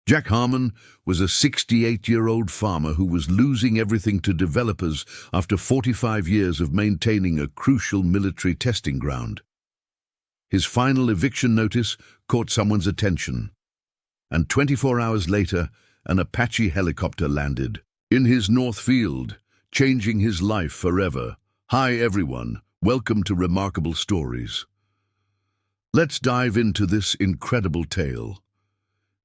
Jack Harmon was a 68-year-old farmer who was losing everything to developers after 45 years of maintaining a crucial military testing ground. His final eviction notice caught someone's attention, and 24 hours later, an Apache helicopter landed in his north field, changing his life forever. Hi everyone, welcome to Remarkable Stories. Let's dive into this incredible tale.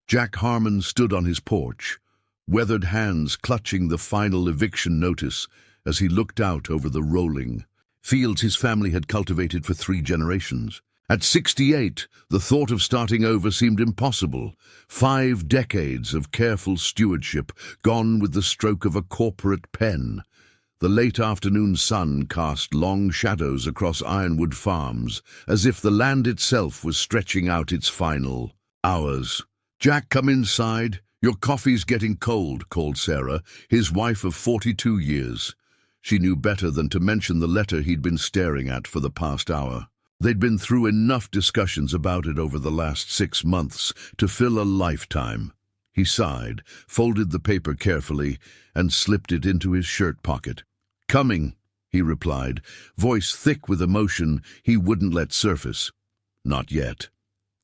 Jack Harmon stood on his porch, weathered hands clutching the final eviction notice as he looked out over the rolling fields his family had cultivated for 3 generations. At 68, the thought of starting over seemed impossible. 5 decades of careful stewardship gone with the stroke of a corporate pen. The late afternoon sun cast long shadows across Ironwood Farms, as if the land itself was stretching out its final hours. "Jack, come inside. Your coffee's getting cold," called Sarah, his wife of 42 years. She knew better than to mention the letter he'd been staring at for the past hour. They'd been through enough discussions about it over the last 6 months to fill a lifetime. He sighed, folded the paper carefully, and slipped it into his shirt pocket. "Coming," he replied, voice thick with emotion he wouldn't let surface. Not yet.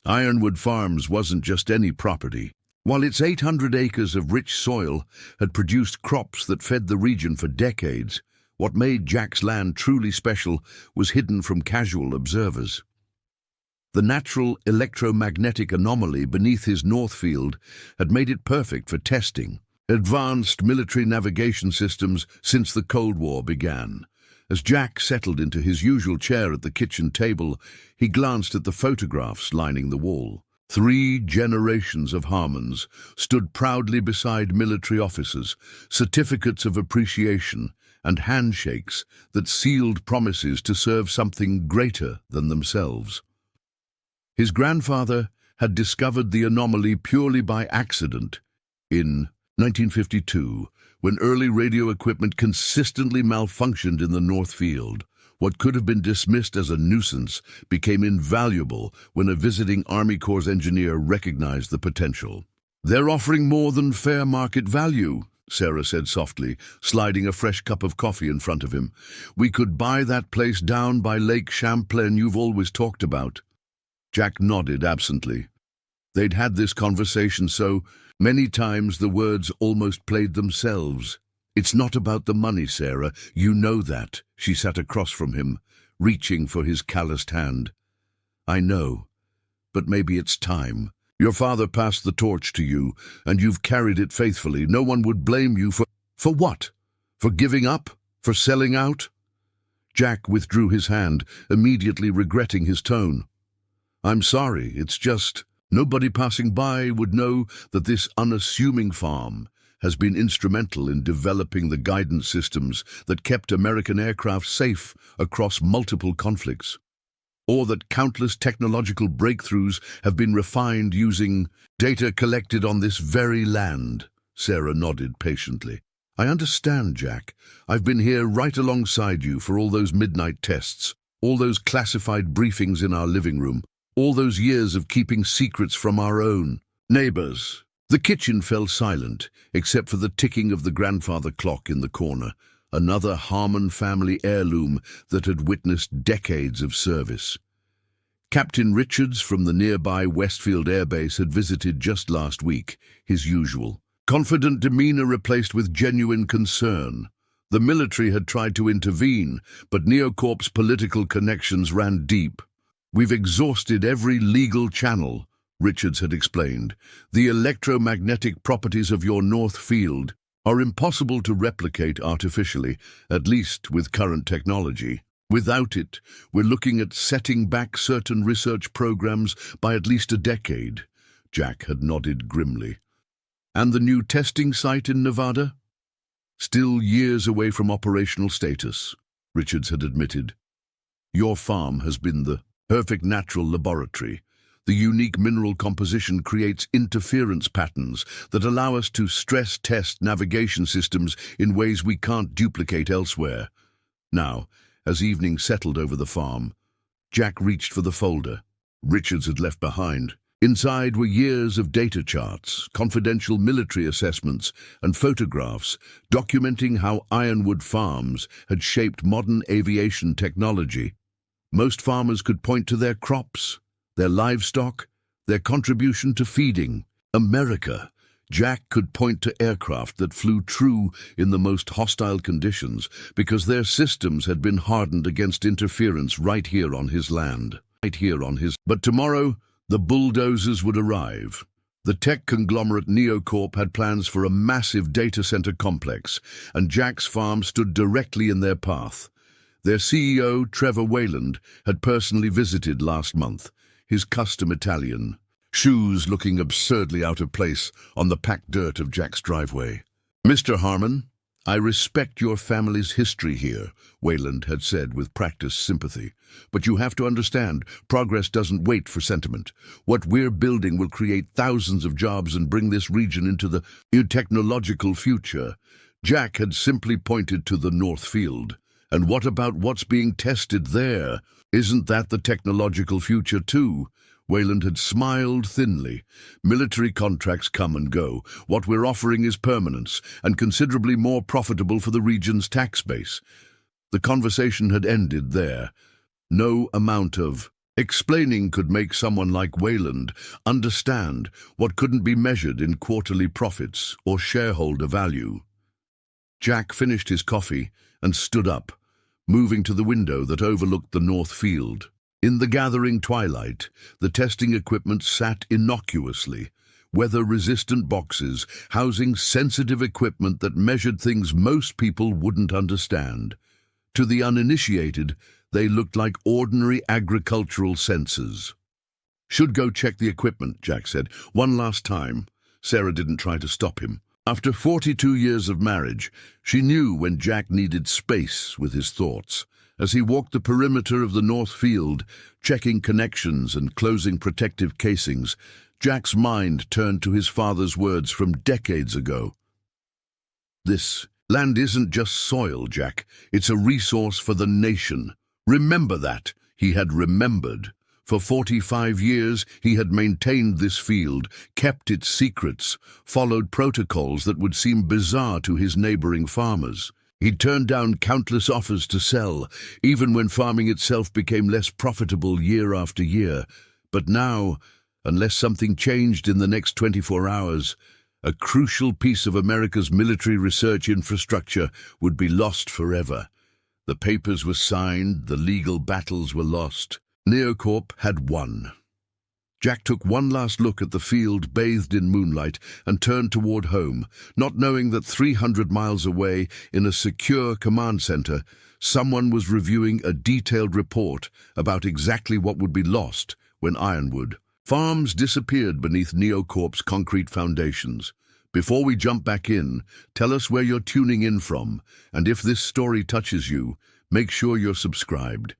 Ironwood Farms wasn't just any property. While its 800 acres of rich soil had produced crops that fed the region for decades, what made Jack's land truly special was hidden from casual observers. The natural electromagnetic anomaly beneath his north field had made it perfect for testing. Advanced military navigation systems since the Cold War began. As Jack settled into his usual chair at the kitchen table, he glanced at the photographs lining the wall. 3 generations of Harmons stood proudly beside military officers, certificates of appreciation, and handshakes that sealed promises to serve something greater than themselves. His grandfather had discovered the anomaly purely by accident in 1952, when early radio equipment consistently malfunctioned in the North Field. What could have been dismissed as a nuisance became invaluable when a visiting Army Corps engineer recognized the potential. "They're offering more than fair market value," Sarah said softly, sliding a fresh cup of coffee in front of him. "We could buy that place down by Lake Champlain you've always talked about." Jack nodded absently. They'd had this conversation so many times the words almost played themselves. "It's not about the money, Sarah. You know that." She sat across from him, reaching for his calloused hand. "I know, but maybe it's time. Your father passed the torch to you, and you've carried it faithfully. No one would blame you for what? For giving up? For selling out?" Jack withdrew his hand, immediately regretting his tone. "I'm sorry, it's just nobody passing by would know that this unassuming farm has been instrumental in developing the guidance systems that kept American aircraft safe across multiple conflicts, or that countless technological breakthroughs have been refined using data collected on this very land." Sarah nodded patiently. "I understand, Jack. I've been here right alongside you for all those midnight tests, all those classified briefings in our living room, all those years of keeping secrets from our own neighbors." The kitchen fell silent, except for the ticking of the grandfather clock in the corner, another Harmon family heirloom that had witnessed decades of service. Captain Richards from the nearby Westfield Air Base had visited just last week, his usual confident demeanor replaced with genuine concern. The military had tried to intervene, but Neocorp's political connections ran deep. "We've exhausted every legal channel," Richards had explained. "The electromagnetic properties of your north field are impossible to replicate artificially, at least with current technology. Without it, we're looking at setting back certain research programs by at least a decade." Jack had nodded grimly. "And the new testing site in Nevada?" "Still years away from operational status," Richards had admitted. "Your farm has been the perfect natural laboratory. The unique mineral composition creates interference patterns that allow us to stress test navigation systems in ways we can't duplicate elsewhere." Now, as evening settled over the farm, Jack reached for the folder Richards had left behind. Inside were years of data charts, confidential military assessments, and photographs documenting how Ironwood Farms had shaped modern aviation technology. Most farmers could point to their crops, their livestock, their contribution to feeding America. Jack could point to aircraft that flew true in the most hostile conditions because their systems had been hardened against interference right here on his land. But tomorrow, the bulldozers would arrive. The tech conglomerate Neocorp had plans for a massive data center complex, and Jack's farm stood directly in their path. Their CEO, Trevor Wayland, had personally visited last month, his custom Italian shoes looking absurdly out of place on the packed dirt of Jack's driveway. "Mr. Harmon, I respect your family's history here," Wayland had said with practiced sympathy. "But you have to understand, progress doesn't wait for sentiment. What we're building will create thousands of jobs and bring this region into the new technological future." Jack had simply pointed to the North Field. "And what about what's being tested there? Isn't that the technological future too?" Wayland had smiled thinly. "Military contracts come and go. What we're offering is permanence, and considerably more profitable for the region's tax base." The conversation had ended there. No amount of explaining could make someone like Wayland understand what couldn't be measured in quarterly profits or shareholder value. Jack finished his coffee and stood up, moving to the window that overlooked the North Field. In the gathering twilight, the testing equipment sat innocuously, weather-resistant boxes housing sensitive equipment that measured things most people wouldn't understand. To the uninitiated, they looked like ordinary agricultural sensors. "Should go check the equipment," Jack said. "One last time." Sarah didn't try to stop him. After 42 years of marriage, she knew when Jack needed space with his thoughts. As he walked the perimeter of the North Field, checking connections and closing protective casings, Jack's mind turned to his father's words from decades ago. "This land isn't just soil, Jack. It's a resource for the nation. Remember that." He had remembered. For 45 years, he had maintained this field, kept its secrets, followed protocols that would seem bizarre to his neighboring farmers. He'd turned down countless offers to sell, even when farming itself became less profitable year after year. But now, unless something changed in the next 24 hours, a crucial piece of America's military research infrastructure would be lost forever. The papers were signed, the legal battles were lost. Neocorp had won. Jack took one last look at the field bathed in moonlight and turned toward home, not knowing that 300 miles away, in a secure command center, someone was reviewing a detailed report about exactly what would be lost when Ironwood Farms disappeared beneath Neocorp's concrete foundations. Before we jump back in, tell us where you're tuning in from, and if this story touches you, make sure you're subscribed.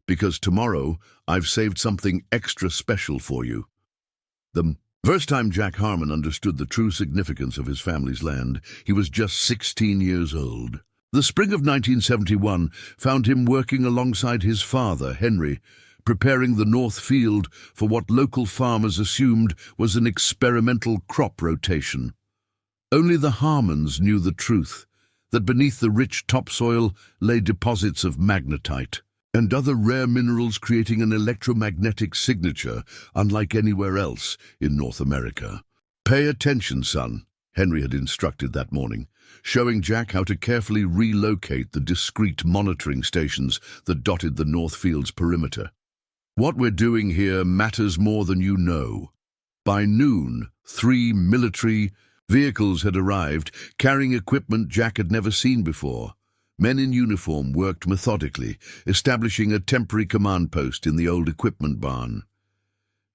Because tomorrow, I've saved something extra special for you. The first time Jack Harmon understood the true significance of his family's land, he was just 16 years old. The spring of 1971 found him working alongside his father, Henry, preparing the North Field for what local farmers assumed was an experimental crop rotation. Only the Harmons knew the truth, that beneath the rich topsoil lay deposits of magnetite and other rare minerals creating an electromagnetic signature unlike anywhere else in North America. "Pay attention, son," Henry had instructed that morning, showing Jack how to carefully relocate the discreet monitoring stations that dotted the North Field's perimeter. "What we're doing here matters more than you know." By noon, 3 military vehicles had arrived, carrying equipment Jack had never seen before. Men in uniform worked methodically, establishing a temporary command post in the old equipment barn.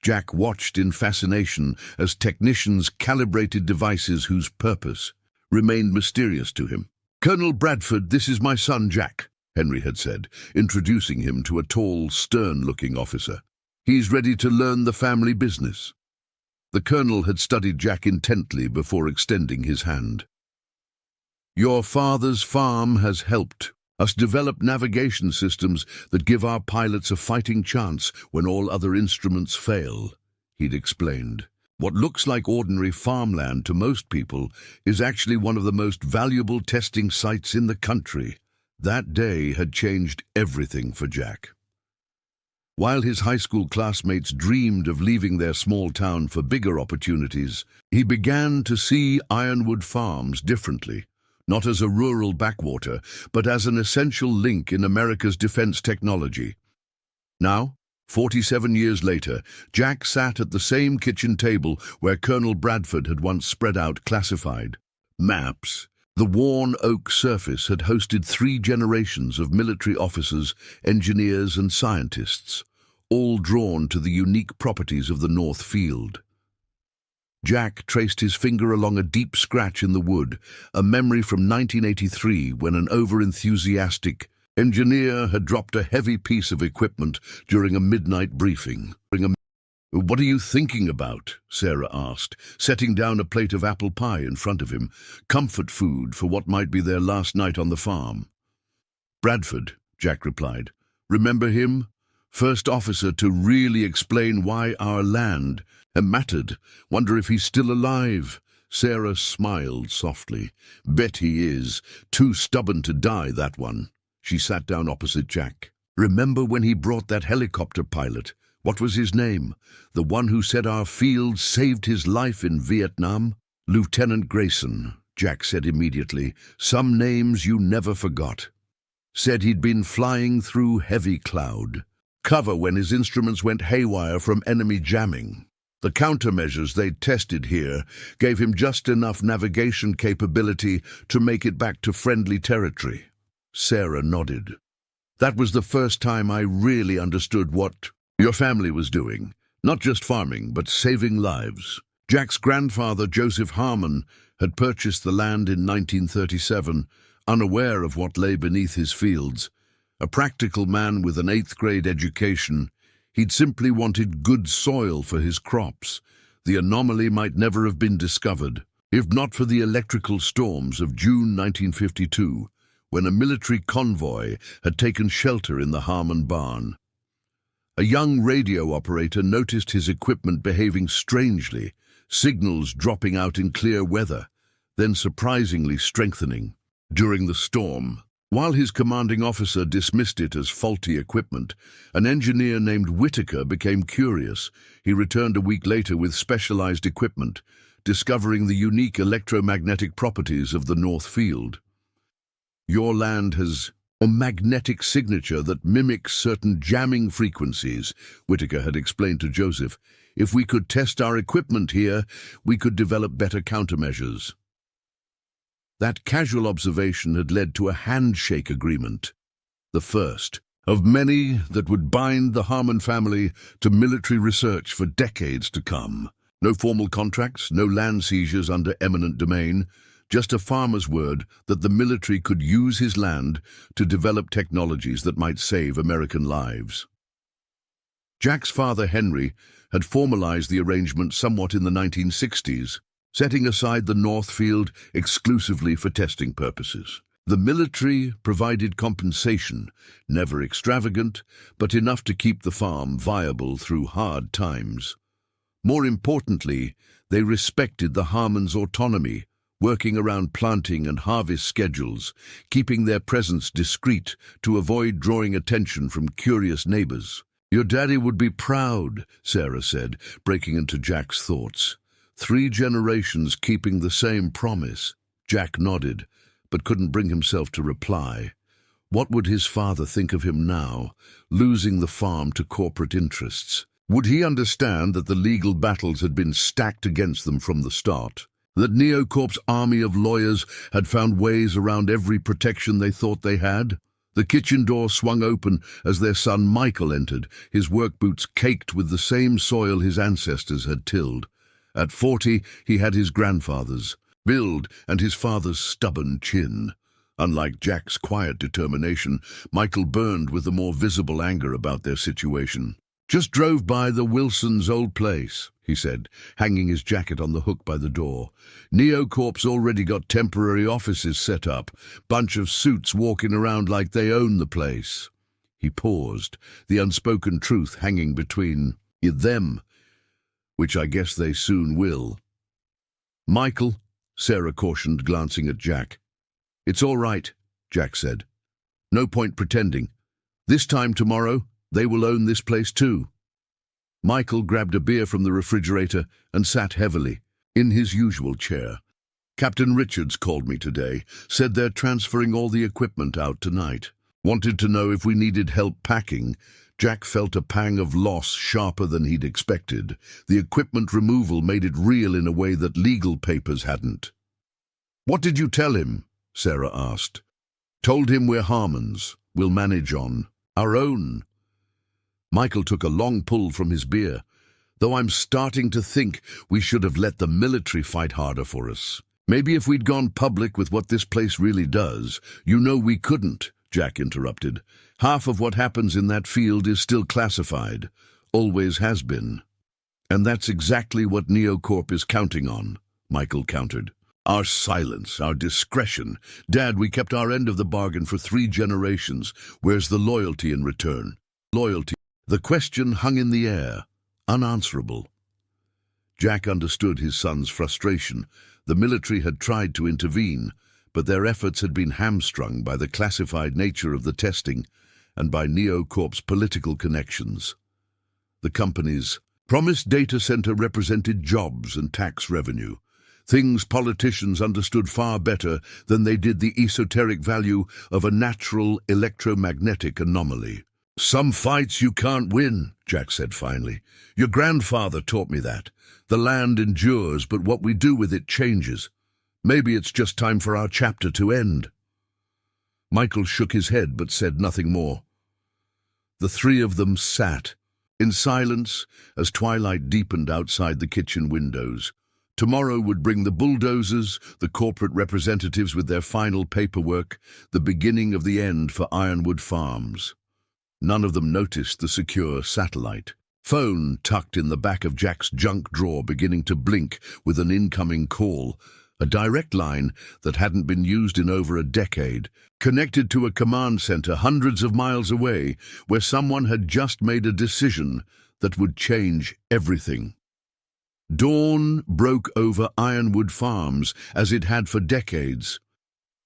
Jack watched in fascination as technicians calibrated devices whose purpose remained mysterious to him. "Colonel Bradford, this is my son Jack," Henry had said, introducing him to a tall, stern-looking officer. "He's ready to learn the family business." The colonel had studied Jack intently before extending his hand. "Your father's farm has helped us develop navigation systems that give our pilots a fighting chance when all other instruments fail," he'd explained. What looks like ordinary farmland to most people is actually one of the most valuable testing sites in the country. That day had changed everything for Jack. While his high school classmates dreamed of leaving their small town for bigger opportunities, he began to see Ironwood Farms differently, not as a rural backwater, but as an essential link in America's defense technology. Now, 47 years later, Jack sat at the same kitchen table where Colonel Bradford had once spread out classified maps. The worn oak surface had hosted 3 generations of military officers, engineers, and scientists, all drawn to the unique properties of the North Field. Jack traced his finger along a deep scratch in the wood, a memory from 1983 when an over-enthusiastic engineer had dropped a heavy piece of equipment during a midnight briefing. "What are you thinking about?" Sarah asked, setting down a plate of apple pie in front of him, comfort food for what might be their last night on the farm. "Bradford," Jack replied. "Remember him? First officer to really explain why our land mattered. Wonder if he's still alive." Sarah smiled softly. "Bet he is. Too stubborn to die, that one." She sat down opposite Jack. "Remember when he brought that helicopter pilot? What was his name? The one who said our field saved his life in Vietnam?" "Lieutenant Grayson," Jack said immediately. "Some names you never forgot." "Said he'd been flying through heavy cloud cover when his instruments went haywire from enemy jamming. The countermeasures they'd tested here gave him just enough navigation capability to make it back to friendly territory." Sarah nodded. "That was the first time I really understood what your family was doing. Not just farming, but saving lives." Jack's grandfather, Joseph Harmon, had purchased the land in 1937, unaware of what lay beneath his fields. A practical man with an 8th-grade education, he'd simply wanted good soil for his crops. The anomaly might never have been discovered, if not for the electrical storms of June 1952, when a military convoy had taken shelter in the Harmon barn. A young radio operator noticed his equipment behaving strangely, signals dropping out in clear weather, then surprisingly strengthening during the storm. While his commanding officer dismissed it as faulty equipment, an engineer named Whitaker became curious. He returned a week later with specialized equipment, discovering the unique electromagnetic properties of the North Field. "Your land has a magnetic signature that mimics certain jamming frequencies," Whitaker had explained to Joseph. "If we could test our equipment here, we could develop better countermeasures." That casual observation had led to a handshake agreement, the first of many that would bind the Harmon family to military research for decades to come. No formal contracts, no land seizures under eminent domain, just a farmer's word that the military could use his land to develop technologies that might save American lives. Jack's father, Henry, had formalized the arrangement somewhat in the 1960s, setting aside the North Field exclusively for testing purposes. The military provided compensation, never extravagant, but enough to keep the farm viable through hard times. More importantly, they respected the Harmon's autonomy, working around planting and harvest schedules, keeping their presence discreet to avoid drawing attention from curious neighbors. "Your daddy would be proud," Sarah said, breaking into Jack's thoughts. 3 generations keeping the same promise. Jack nodded, but couldn't bring himself to reply. What would his father think of him now, losing the farm to corporate interests? Would he understand that the legal battles had been stacked against them from the start? That Neocorp's army of lawyers had found ways around every protection they thought they had? The kitchen door swung open as their son Michael entered, his work boots caked with the same soil his ancestors had tilled. At 40, he had his grandfather's build and his father's stubborn chin. Unlike Jack's quiet determination, Michael burned with a more visible anger about their situation. "Just drove by the Wilsons' old place," he said, hanging his jacket on the hook by the door. "Neocorp's already got temporary offices set up, bunch of suits walking around like they own the place." He paused, the unspoken truth hanging between them. which I guess they soon will. Michael, Sarah cautioned, glancing at Jack. It's all right, Jack said. No point pretending. This time tomorrow, they will own this place too. Michael grabbed a beer from the refrigerator and sat heavily, in his usual chair. Captain Richards called me today, said they're transferring all the equipment out tonight. Wanted to know if we needed help packing. Jack felt a pang of loss sharper than he'd expected. The equipment removal made it real in a way that legal papers hadn't. What did you tell him? Sarah asked. Told him we're Harmons. We'll manage on our own. Michael took a long pull from his beer. Though I'm starting to think we should have let the military fight harder for us. Maybe if we'd gone public with what this place really does. You know we couldn't, Jack interrupted. Half of what happens in that field is still classified. Always has been. And that's exactly what Neocorp is counting on, Michael countered. Our silence, our discretion. Dad, we kept our end of the bargain for 3 generations. Where's the loyalty in return? Loyalty. The question hung in the air, unanswerable. Jack understood his son's frustration. The military had tried to intervene, but their efforts had been hamstrung by the classified nature of the testing and by Neocorp's political connections. The company's promised data center represented jobs and tax revenue, things politicians understood far better than they did the esoteric value of a natural electromagnetic anomaly. Some fights you can't win, Jack said finally. Your grandfather taught me that. The land endures, but what we do with it changes. Maybe it's just time for our chapter to end. Michael shook his head but said nothing more. The 3 of them sat, in silence, as twilight deepened outside the kitchen windows. Tomorrow would bring the bulldozers, the corporate representatives with their final paperwork, the beginning of the end for Ironwood Farms. None of them noticed the secure satellite. Phone tucked in the back of Jack's junk drawer beginning to blink with an incoming call. A direct line that hadn't been used in over a decade, connected to a command center hundreds of miles away, where someone had just made a decision that would change everything. Dawn broke over Ironwood Farms as it had for decades,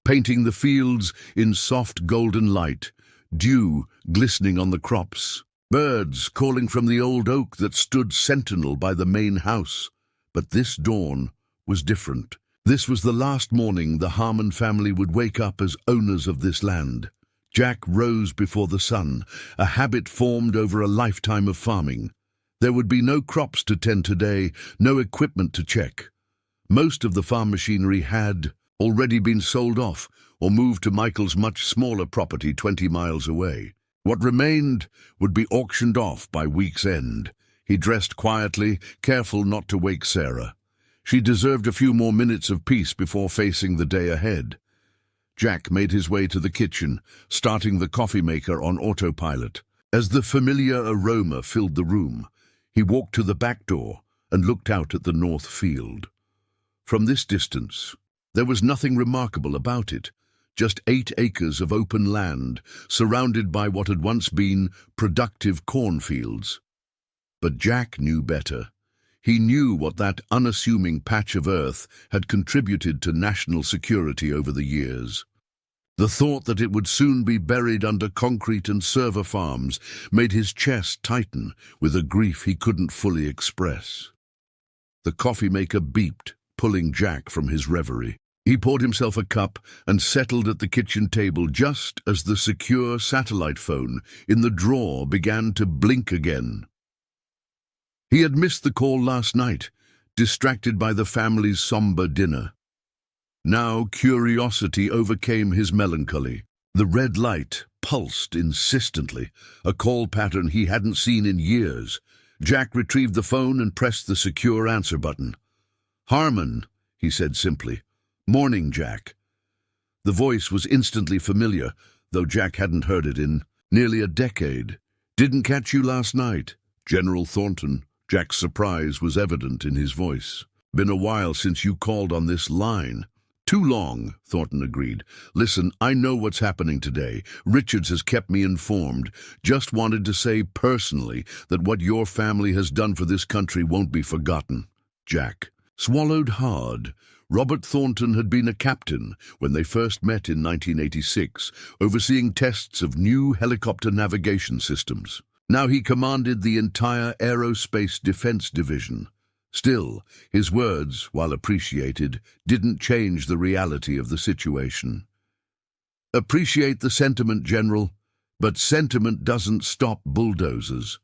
painting the fields in soft golden light, dew glistening on the crops, birds calling from the old oak that stood sentinel by the main house. But this dawn was different. This was the last morning the Harmon family would wake up as owners of this land. Jack rose before the sun, a habit formed over a lifetime of farming. There would be no crops to tend today, no equipment to check. Most of the farm machinery had already been sold off or moved to Michael's much smaller property 20 miles away. What remained would be auctioned off by week's end. He dressed quietly, careful not to wake Sarah. She deserved a few more minutes of peace before facing the day ahead. Jack made his way to the kitchen, starting the coffee maker on autopilot. As the familiar aroma filled the room, he walked to the back door and looked out at the north field. From this distance, there was nothing remarkable about it. Just 8 acres of open land, surrounded by what had once been productive cornfields. But Jack knew better. He knew what that unassuming patch of earth had contributed to national security over the years. The thought that it would soon be buried under concrete and server farms made his chest tighten with a grief he couldn't fully express. The coffee maker beeped, pulling Jack from his reverie. He poured himself a cup and settled at the kitchen table just as the secure satellite phone in the drawer began to blink again. He had missed the call last night, distracted by the family's somber dinner. Now curiosity overcame his melancholy. The red light pulsed insistently, a call pattern he hadn't seen in years. Jack retrieved the phone and pressed the secure answer button. "Harmon," he said simply. "Morning, Jack." The voice was instantly familiar, though Jack hadn't heard it in nearly a decade. "Didn't catch you last night." "General Thornton." Jack's surprise was evident in his voice. "Been a while since you called on this line." Too long, Thornton agreed. Listen, I know what's happening today. Richards has kept me informed. Just wanted to say personally that what your family has done for this country won't be forgotten. Jack swallowed hard. Robert Thornton had been a captain when they first met in 1986, overseeing tests of new helicopter navigation systems. Now he commanded the entire Aerospace Defense Division. Still, his words, while appreciated, didn't change the reality of the situation. Appreciate the sentiment, General, but sentiment doesn't stop bulldozers.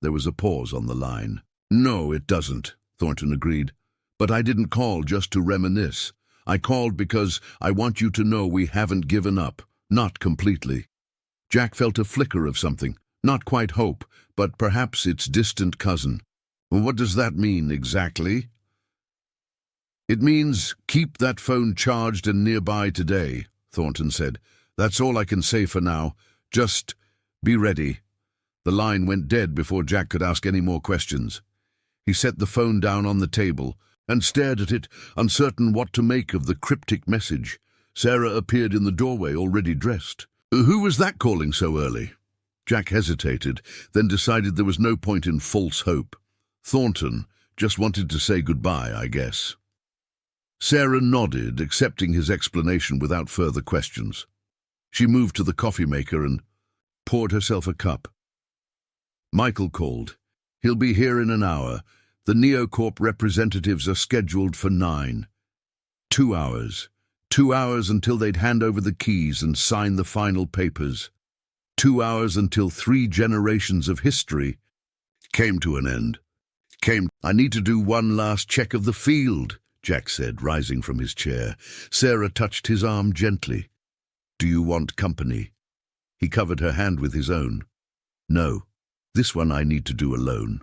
There was a pause on the line. No, it doesn't, Thornton agreed. But I didn't call just to reminisce. I called because I want you to know we haven't given up. Not completely. Jack felt a flicker of something. Not quite hope, but perhaps its distant cousin. What does that mean exactly? It means keep that phone charged and nearby today, Thornton said. That's all I can say for now. Just be ready. The line went dead before Jack could ask any more questions. He set the phone down on the table and stared at it, uncertain what to make of the cryptic message. Sarah appeared in the doorway, already dressed. Who was that calling so early? Jack hesitated, then decided there was no point in false hope. Thornton just wanted to say goodbye, I guess. Sarah nodded, accepting his explanation without further questions. She moved to the coffee maker and poured herself a cup. Michael called. He'll be here in an hour. The NeoCorp representatives are scheduled for 9. 2 hours. 2 hours until they'd hand over the keys and sign the final papers. 2 hours until 3 generations of history came to an end. I need to do one last check of the field, Jack said, rising from his chair. Sarah touched his arm gently. Do you want company? He covered her hand with his own. No, this one I need to do alone.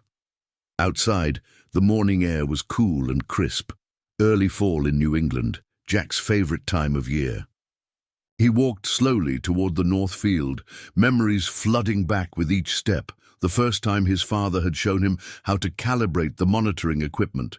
Outside, the morning air was cool and crisp. Early fall in New England, Jack's favorite time of year. He walked slowly toward the north field, memories flooding back with each step. The first time his father had shown him how to calibrate the monitoring equipment.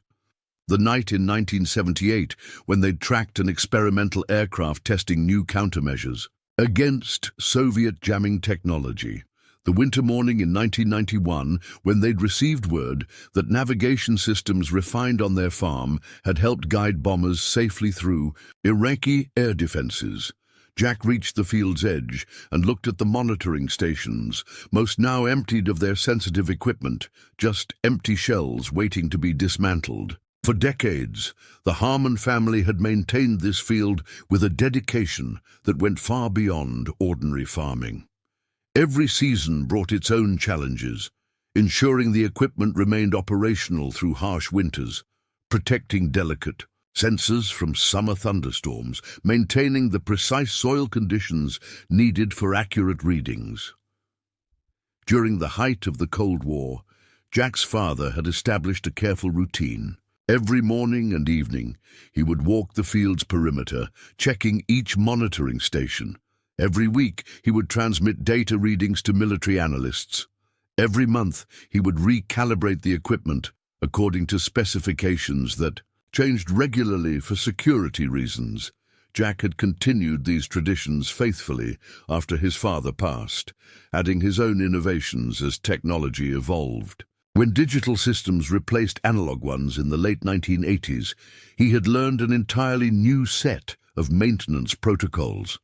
The night in 1978 when they'd tracked an experimental aircraft testing new countermeasures against Soviet jamming technology. The winter morning in 1991 when they'd received word that navigation systems refined on their farm had helped guide bombers safely through Iraqi air defenses. Jack reached the field's edge and looked at the monitoring stations, most now emptied of their sensitive equipment, just empty shells waiting to be dismantled. For decades, the Harmon family had maintained this field with a dedication that went far beyond ordinary farming. Every season brought its own challenges, ensuring the equipment remained operational through harsh winters, protecting delicate sensors from summer thunderstorms, maintaining the precise soil conditions needed for accurate readings. During the height of the Cold War, Jack's father had established a careful routine. Every morning and evening, he would walk the field's perimeter, checking each monitoring station. Every week, he would transmit data readings to military analysts. Every month, he would recalibrate the equipment according to specifications that changed regularly for security reasons. Jack had continued these traditions faithfully after his father passed, adding his own innovations as technology evolved. When digital systems replaced analog ones in the late 1980s, he had learned an entirely new set of maintenance protocols.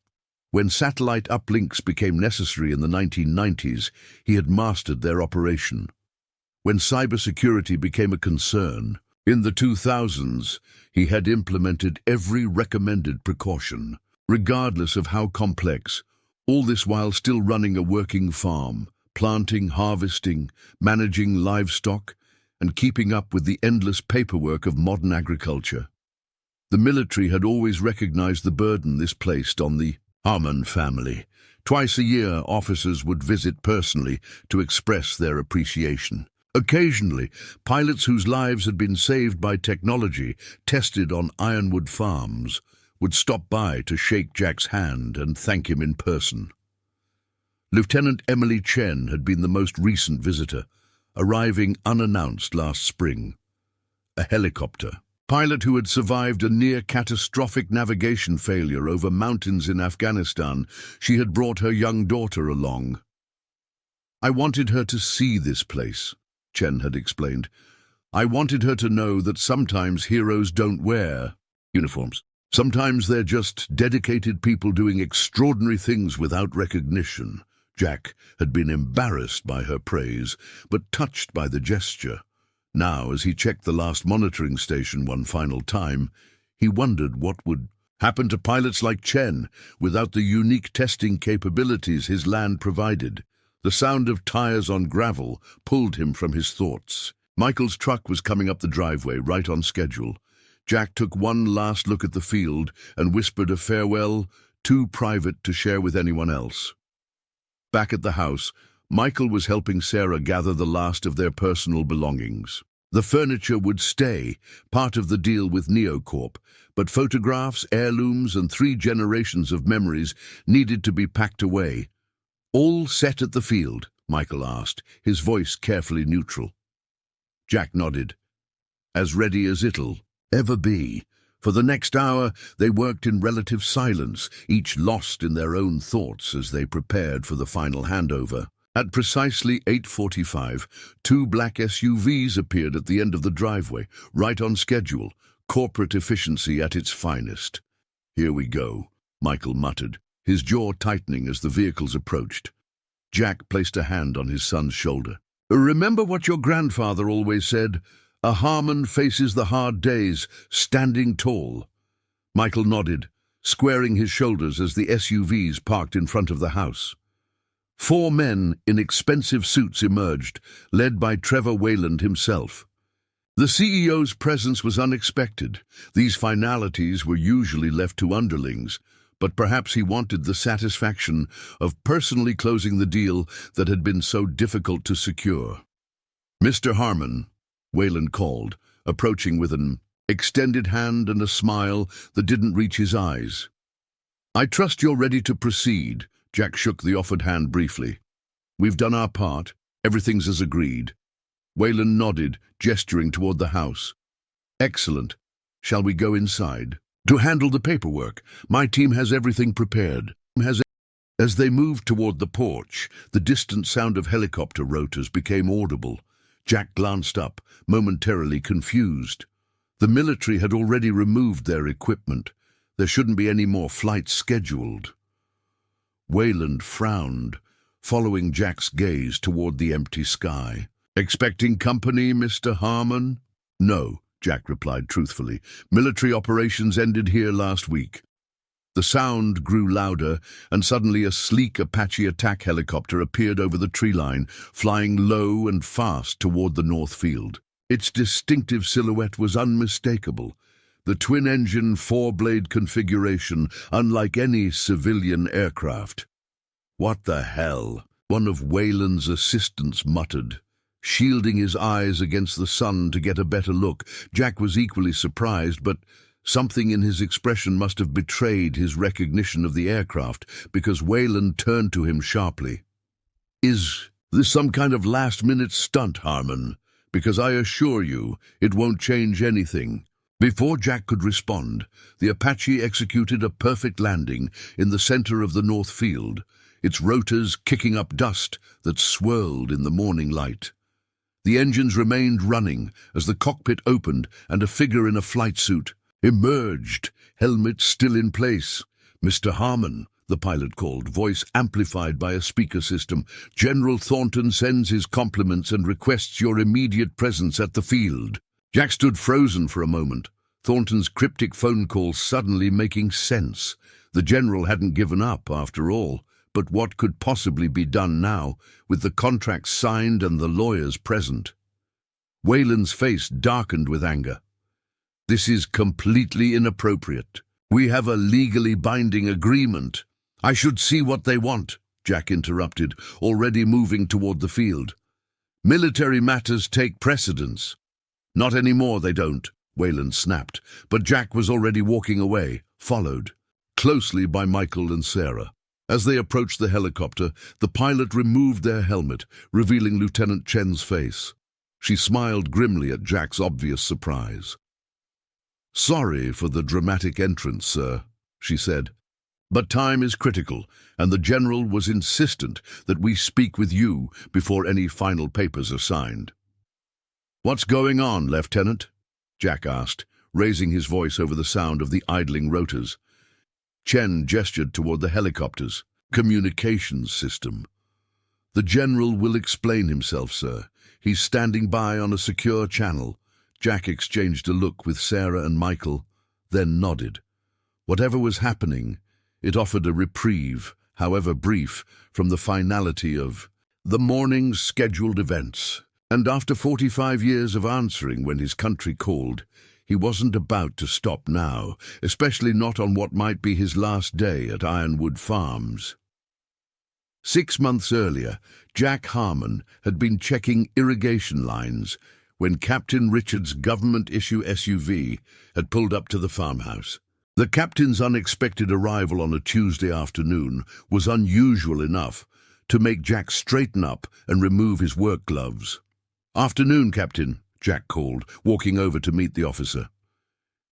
When satellite uplinks became necessary in the 1990s, he had mastered their operation. When cybersecurity became a concern, in the 2000s, he had implemented every recommended precaution, regardless of how complex, all this while still running a working farm, planting, harvesting, managing livestock, and keeping up with the endless paperwork of modern agriculture. The military had always recognized the burden this placed on the Harmon family. Twice a year, officers would visit personally to express their appreciation. Occasionally, pilots whose lives had been saved by technology tested on Ironwood Farms would stop by to shake Jack's hand and thank him in person. Lieutenant Emily Chen had been the most recent visitor, arriving unannounced last spring. A helicopter, pilot who had survived a near-catastrophic navigation failure over mountains in Afghanistan. She had brought her young daughter along. "I wanted her to see this place," Chen had explained. "I wanted her to know that sometimes heroes don't wear uniforms. Sometimes they're just dedicated people doing extraordinary things without recognition." Jack had been embarrassed by her praise, but touched by the gesture. Now, as he checked the last monitoring station one final time, he wondered what would happen to pilots like Chen without the unique testing capabilities his land provided. The sound of tires on gravel pulled him from his thoughts. Michael's truck was coming up the driveway, right on schedule. Jack took one last look at the field and whispered a farewell, too private to share with anyone else. Back at the house, Michael was helping Sarah gather the last of their personal belongings. The furniture would stay, part of the deal with Neocorp, but photographs, heirlooms, and 3 generations of memories needed to be packed away. "All set at the field?" Michael asked, his voice carefully neutral. Jack nodded. "As ready as it'll ever be." For the next hour, they worked in relative silence, each lost in their own thoughts as they prepared for the final handover. At precisely 8:45, 2 black SUVs appeared at the end of the driveway, right on schedule, corporate efficiency at its finest. "Here we go," Michael muttered, his jaw tightening as the vehicles approached. Jack placed a hand on his son's shoulder. "Remember what your grandfather always said? A Harmon faces the hard days, standing tall." Michael nodded, squaring his shoulders as the SUVs parked in front of the house. 4 men in expensive suits emerged, led by Trevor Wayland himself. The CEO's presence was unexpected. These finalities were usually left to underlings, but perhaps he wanted the satisfaction of personally closing the deal that had been so difficult to secure. "Mr. Harmon," Wayland called, approaching with an extended hand and a smile that didn't reach his eyes. "I trust you're ready to proceed." Jack shook the offered hand briefly. "We've done our part. Everything's as agreed." Wayland nodded, gesturing toward the house. "Excellent. Shall we go inside?" "To handle the paperwork. My team has everything prepared." As they moved toward the porch, the distant sound of helicopter rotors became audible. Jack glanced up, momentarily confused. The military had already removed their equipment. There shouldn't be any more flights scheduled. Wayland frowned, following Jack's gaze toward the empty sky. "Expecting company, Mr. Harmon?" "No," Jack replied truthfully. "Military operations ended here last week." The sound grew louder, and suddenly a sleek Apache attack helicopter appeared over the tree line, flying low and fast toward the north field. Its distinctive silhouette was unmistakable. The twin-engine, 4-blade configuration, unlike any civilian aircraft. "What the hell?" one of Wayland's assistants muttered. Shielding his eyes against the sun to get a better look, Jack was equally surprised, but something in his expression must have betrayed his recognition of the aircraft, because Wayland turned to him sharply. "Is this some kind of last-minute stunt, Harmon? Because I assure you, it won't change anything." Before Jack could respond, the Apache executed a perfect landing in the center of the north field, its rotors kicking up dust that swirled in the morning light. The engines remained running as the cockpit opened and a figure in a flight suit emerged, helmet still in place. "Mr. Harmon," the pilot called, voice amplified by a speaker system. "General Thornton sends his compliments and requests your immediate presence at the field." Jack stood frozen for a moment, Thornton's cryptic phone call suddenly making sense. The general hadn't given up, after all. But what could possibly be done now, with the contracts signed and the lawyers present? Wayland's face darkened with anger. "This is completely inappropriate. We have a legally binding agreement." "I should see what they want," Jack interrupted, already moving toward the field. "Military matters take precedence." "Not anymore, they don't," Wayland snapped, but Jack was already walking away, followed closely by Michael and Sarah. As they approached the helicopter, the pilot removed their helmet, revealing Lieutenant Chen's face. She smiled grimly at Jack's obvious surprise. "Sorry for the dramatic entrance, sir," she said. "But time is critical, and the General was insistent that we speak with you before any final papers are signed." "What's going on, Lieutenant?" Jack asked, raising his voice over the sound of the idling rotors. Chen gestured toward the helicopter's communications system. "The General will explain himself, sir. He's standing by on a secure channel." Jack exchanged a look with Sarah and Michael, then nodded. Whatever was happening, it offered a reprieve, however brief, from the finality of the morning's scheduled events. And after 45 years of answering when his country called, he wasn't about to stop now, especially not on what might be his last day at Ironwood Farms. 6 months earlier, Jack Harmon had been checking irrigation lines when Captain Richard's government-issue SUV had pulled up to the farmhouse. The captain's unexpected arrival on a Tuesday afternoon was unusual enough to make Jack straighten up and remove his work gloves. "Afternoon, Captain," Jack called, walking over to meet the officer.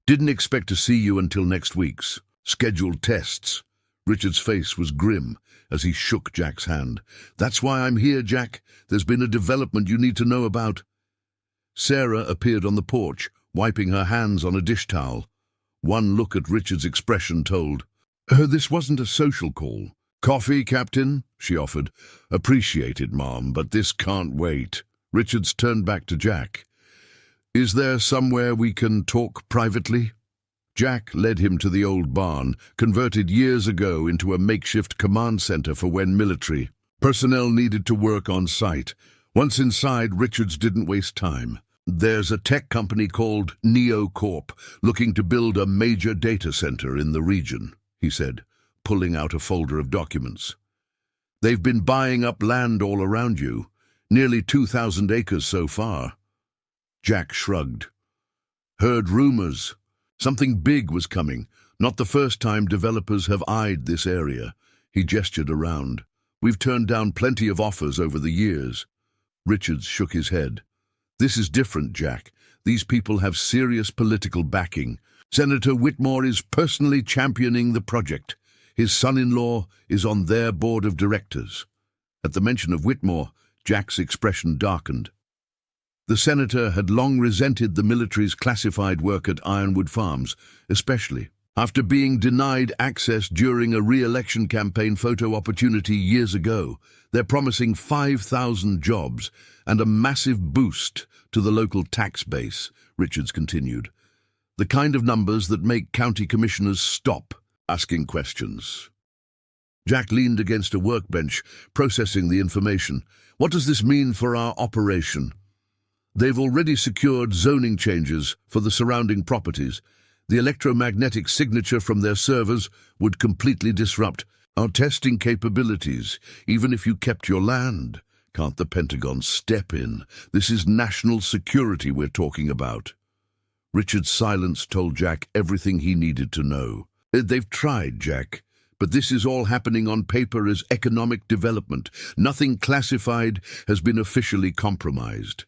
"Didn't expect to see you until next week's scheduled tests." Richard's face was grim as he shook Jack's hand. "That's why I'm here, Jack. There's been a development you need to know about." Sarah appeared on the porch, wiping her hands on a dish towel. One look at Richard's expression told her this wasn't a social call. "Coffee, Captain?" she offered. "Appreciated, Mom, but this can't wait." Richards turned back to Jack. "Is there somewhere we can talk privately?" Jack led him to the old barn, converted years ago into a makeshift command center for when military personnel needed to work on site. Once inside, Richards didn't waste time. "There's a tech company called Neo Corp looking to build a major data center in the region," he said, pulling out a folder of documents. "They've been buying up land all around you, nearly 2,000 acres so far." Jack shrugged. "Heard rumors. Something big was coming. Not the first time developers have eyed this area." He gestured around. "We've turned down plenty of offers over the years." Richards shook his head. "This is different, Jack. These people have serious political backing. Senator Whitmore is personally championing the project. His son-in-law is on their board of directors." At the mention of Whitmore, Jack's expression darkened. The senator had long resented the military's classified work at Ironwood Farms, especially after being denied access during a re-election campaign photo opportunity years ago. They're promising 5,000 jobs and a massive boost to the local tax base, Richards continued. "The kind of numbers that make county commissioners stop asking questions." Jack leaned against a workbench, processing the information. "What does this mean for our operation?" "They've already secured zoning changes for the surrounding properties. The electromagnetic signature from their servers would completely disrupt our testing capabilities, even if you kept your land. Can't the Pentagon step in? This is national security we're talking about." Richard's silence told Jack everything he needed to know. "They've tried, Jack, but this is all happening on paper as economic development. Nothing classified has been officially compromised.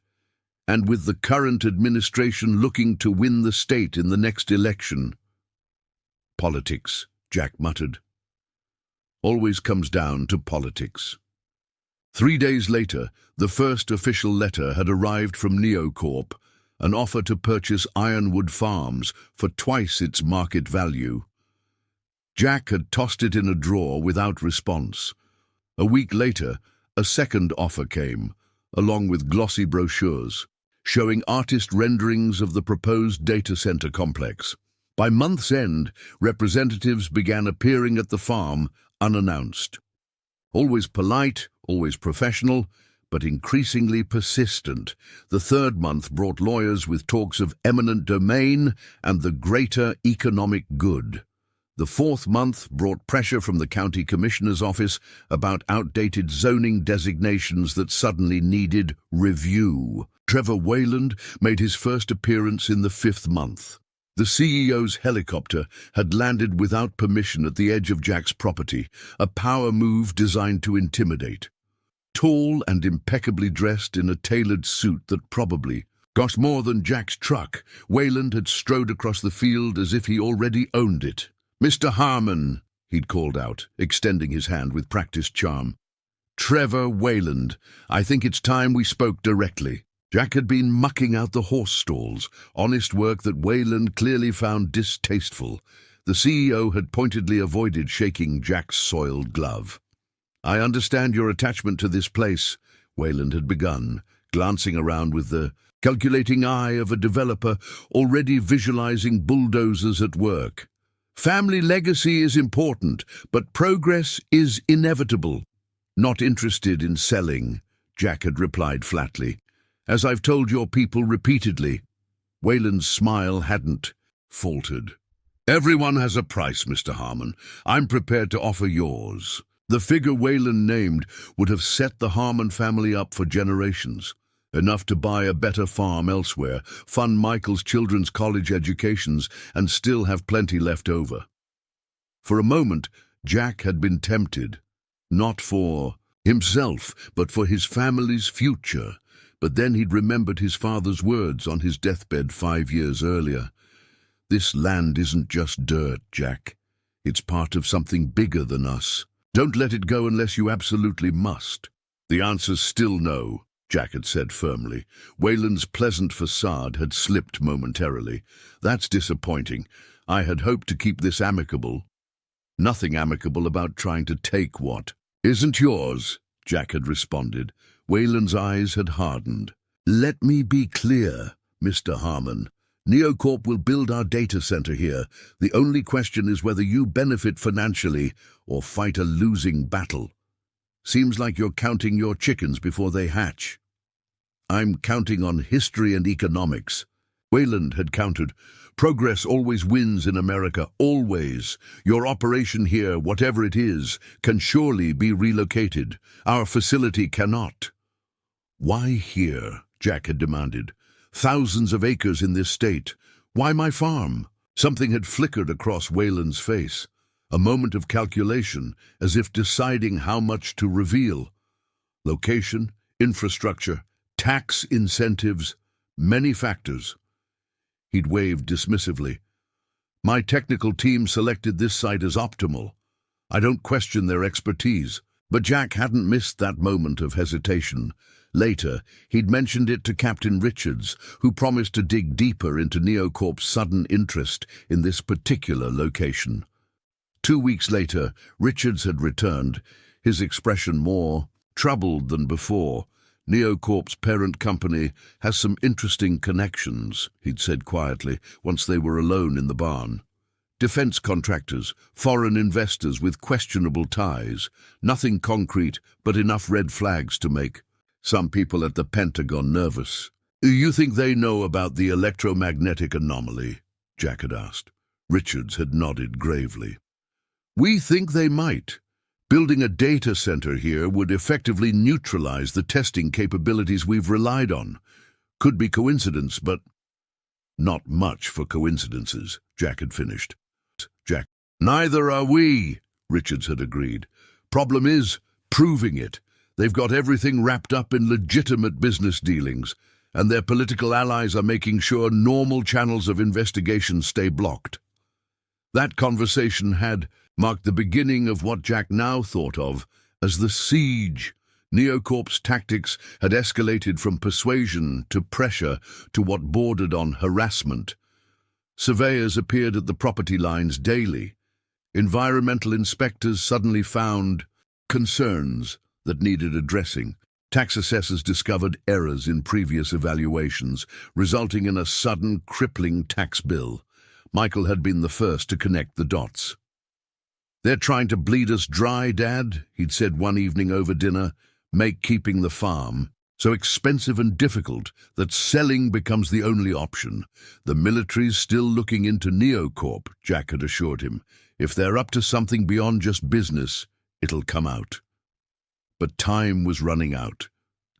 And with the current administration looking to win the state in the next election—" "Politics," Jack muttered. "Always comes down to politics." 3 days later, the first official letter had arrived from NeoCorp, an offer to purchase Ironwood Farms for twice its market value. Jack had tossed it in a drawer without response. A week later, a second offer came, along with glossy brochures, showing artist renderings of the proposed data center complex. By month's end, representatives began appearing at the farm unannounced. Always polite, always professional, but increasingly persistent. The third month brought lawyers with talks of eminent domain and the greater economic good. The fourth month brought pressure from the county commissioner's office about outdated zoning designations that suddenly needed review. Trevor Wayland made his first appearance in the fifth month. The CEO's helicopter had landed without permission at the edge of Jack's property, a power move designed to intimidate. Tall and impeccably dressed in a tailored suit that probably Cost more than Jack's truck. Wayland had strode across the field as if he already owned it. "Mr. Harmon," he'd called out, extending his hand with practiced charm. "Trevor Wayland, I think it's time we spoke directly." Jack had been mucking out the horse stalls, honest work that Wayland clearly found distasteful. The CEO had pointedly avoided shaking Jack's soiled glove. "I understand your attachment to this place," Wayland had begun, glancing around with the calculating eye of a developer already visualizing bulldozers at work. "Family legacy is important, but progress is inevitable." "Not interested in selling," Jack had replied flatly. "As I've told your people repeatedly." Wayland's smile hadn't faltered. "Everyone has a price, Mr. Harmon. I'm prepared to offer yours." The figure Wayland named would have set the Harmon family up for generations. Enough to buy a better farm elsewhere, fund Michael's children's college educations, and still have plenty left over. For a moment, Jack had been tempted. Not for himself, but for his family's future. But then he'd remembered his father's words on his deathbed 5 years earlier. "This land isn't just dirt, Jack. It's part of something bigger than us. Don't let it go unless you absolutely must." "The answer's still no," Jack had said firmly. Wayland's pleasant facade had slipped momentarily. "That's disappointing. I had hoped to keep this amicable." "Nothing amicable about trying to take what isn't yours," Jack had responded. Wayland's eyes had hardened. "Let me be clear, Mr. Harmon. Neocorp will build our data center here. The only question is whether you benefit financially or fight a losing battle. Seems like you're counting your chickens before they hatch." "I'm counting on history and economics." Wayland had countered. "Progress always wins in America, always. Your operation here, whatever it is, can surely be relocated. Our facility cannot." "Why here?" Jack had demanded. "Thousands of acres in this state. Why my farm?" Something had flickered across Wayland's face. A moment of calculation, as if deciding how much to reveal. Location, infrastructure, tax incentives, many factors. He'd waved dismissively. "My technical team selected this site as optimal. I don't question their expertise." But Jack hadn't missed that moment of hesitation. Later, he'd mentioned it to Captain Richards, who promised to dig deeper into Neocorp's sudden interest in this particular location. 2 weeks later, Richards had returned, his expression more troubled than before. "Neocorp's parent company has some interesting connections," he'd said quietly, once they were alone in the barn. "Defense contractors, foreign investors with questionable ties. Nothing concrete, but enough red flags to make some people at the Pentagon nervous." "You think they know about the electromagnetic anomaly?" Jack had asked. Richards had nodded gravely. "We think they might. Building a data center here would effectively neutralize the testing capabilities we've relied on. Could be coincidence, but—" "Not much for coincidences," Jack had finished. Jack. "Neither are we," Richards had agreed. "Problem is proving it. They've got everything wrapped up in legitimate business dealings, and their political allies are making sure normal channels of investigation stay blocked." That conversation had marked the beginning of what Jack now thought of as the siege. Neocorp's tactics had escalated from persuasion to pressure to what bordered on harassment. Surveyors appeared at the property lines daily. Environmental inspectors suddenly found concerns that needed addressing. Tax assessors discovered errors in previous evaluations, resulting in a sudden, crippling tax bill. Michael had been the first to connect the dots. "They're trying to bleed us dry, Dad," he'd said one evening over dinner. "Make keeping the farm so expensive and difficult that selling becomes the only option. The military's still looking into Neocorp," Jack had assured him. "If they're up to something beyond just business, it'll come out." But time was running out.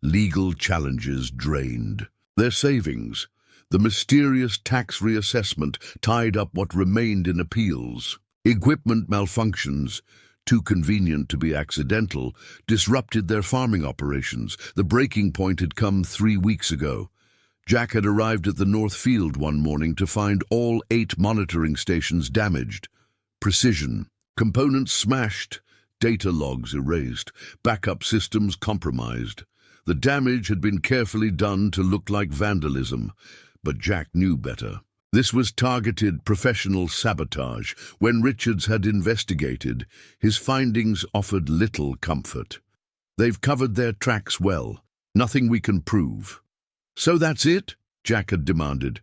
Legal challenges drained their savings. The mysterious tax reassessment tied up what remained in appeals. Equipment malfunctions, too convenient to be accidental, disrupted their farming operations. The breaking point had come 3 weeks ago. Jack had arrived at the North Field one morning to find all 8 monitoring stations damaged. Precision. Components smashed. Data logs erased. Backup systems compromised. The damage had been carefully done to look like vandalism, but Jack knew better. This was targeted professional sabotage. When Richards had investigated, his findings offered little comfort. They've covered their tracks well. Nothing we can prove. So that's it? Jack had demanded.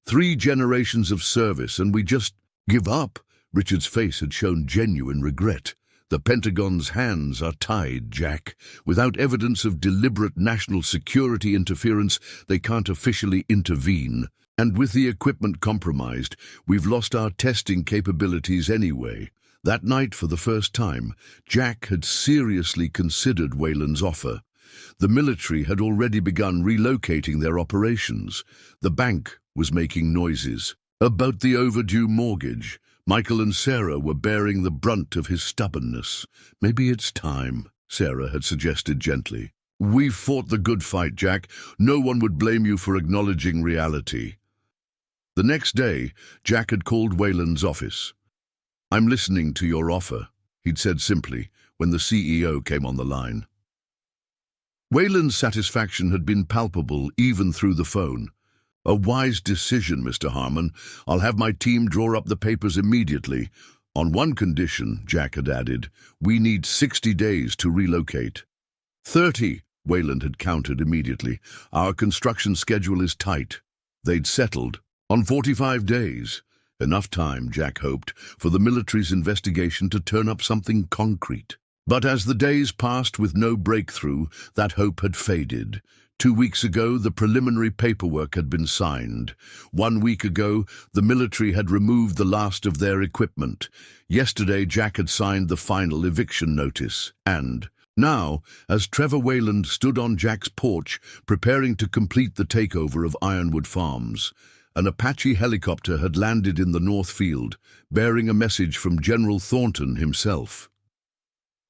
3 generations of service and we just give up? Richards' face had shown genuine regret. The Pentagon's hands are tied, Jack. Without evidence of deliberate national security interference, they can't officially intervene. And with the equipment compromised, we've lost our testing capabilities anyway. That night, for the first time, Jack had seriously considered Wayland's offer. The military had already begun relocating their operations. The bank was making noises about the overdue mortgage. Michael and Sarah were bearing the brunt of his stubbornness. Maybe it's time, Sarah had suggested gently. We've fought the good fight, Jack. No one would blame you for acknowledging reality. The next day, Jack had called Wayland's office. I'm listening to your offer, he'd said simply when the CEO came on the line. Wayland's satisfaction had been palpable even through the phone. A wise decision, Mr. Harmon. I'll have my team draw up the papers immediately. On one condition, Jack had added, we need 60 days to relocate. 30, Wayland had countered immediately. Our construction schedule is tight. They'd settled on 45 days. Enough time, Jack hoped, for the military's investigation to turn up something concrete. But as the days passed with no breakthrough, that hope had faded. 2 weeks ago, the preliminary paperwork had been signed. 1 week ago, the military had removed the last of their equipment. Yesterday, Jack had signed the final eviction notice. And now, as Trevor Wayland stood on Jack's porch, preparing to complete the takeover of Ironwood Farms, an Apache helicopter had landed in the North Field, bearing a message from General Thornton himself.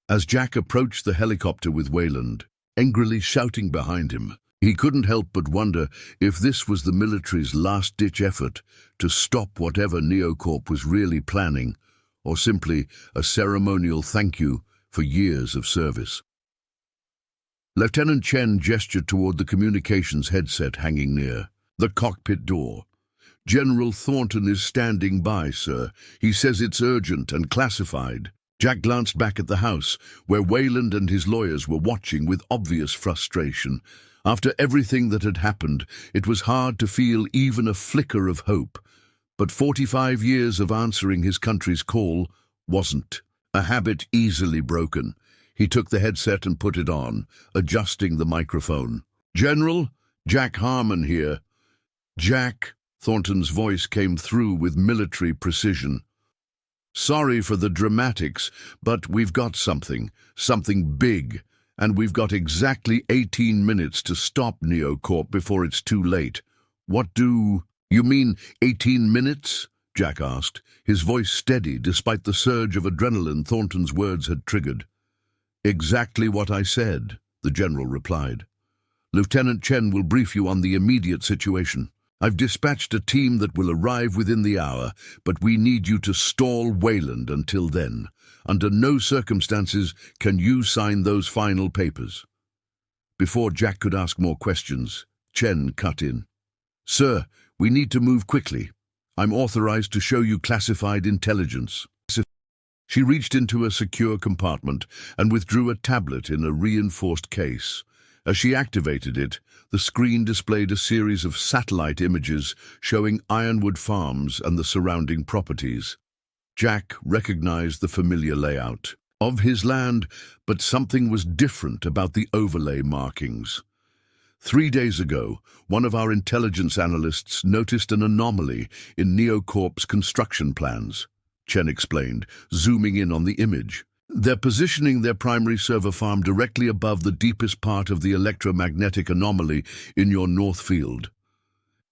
As Jack approached the helicopter with Wayland, angrily shouting behind him, he couldn't help but wonder if this was the military's last-ditch effort to stop whatever Neocorp was really planning, or simply a ceremonial thank you for years of service. Lieutenant Chen gestured toward the communications headset hanging near the cockpit door. General Thornton is standing by, sir. He says it's urgent and classified. Jack glanced back at the house, where Wayland and his lawyers were watching with obvious frustration. After everything that had happened, it was hard to feel even a flicker of hope. But 45 years of answering his country's call wasn't. A habit easily broken. He took the headset and put it on, adjusting the microphone. General, Jack Harmon here. Jack, Thornton's voice came through with military precision. Sorry for the dramatics, but we've got something big, and we've got exactly 18 minutes to stop Neocorp before it's too late. What do you mean, 18 minutes? Jack asked, his voice steady despite the surge of adrenaline Thornton's words had triggered. Exactly what I said, the general replied. Lieutenant Chen will brief you on the immediate situation. I've dispatched a team that will arrive within the hour, but we need you to stall Wayland until then. Under no circumstances can you sign those final papers. Before Jack could ask more questions, Chen cut in. Sir, we need to move quickly. I'm authorized to show you classified intelligence. She reached into a secure compartment and withdrew a tablet in a reinforced case. As she activated it, the screen displayed a series of satellite images showing Ironwood Farms and the surrounding properties. Jack recognized the familiar layout of his land, but something was different about the overlay markings. 3 days ago, one of our intelligence analysts noticed an anomaly in Neocorp's construction plans, Chen explained, zooming in on the image. They're positioning their primary server farm directly above the deepest part of the electromagnetic anomaly in your North Field.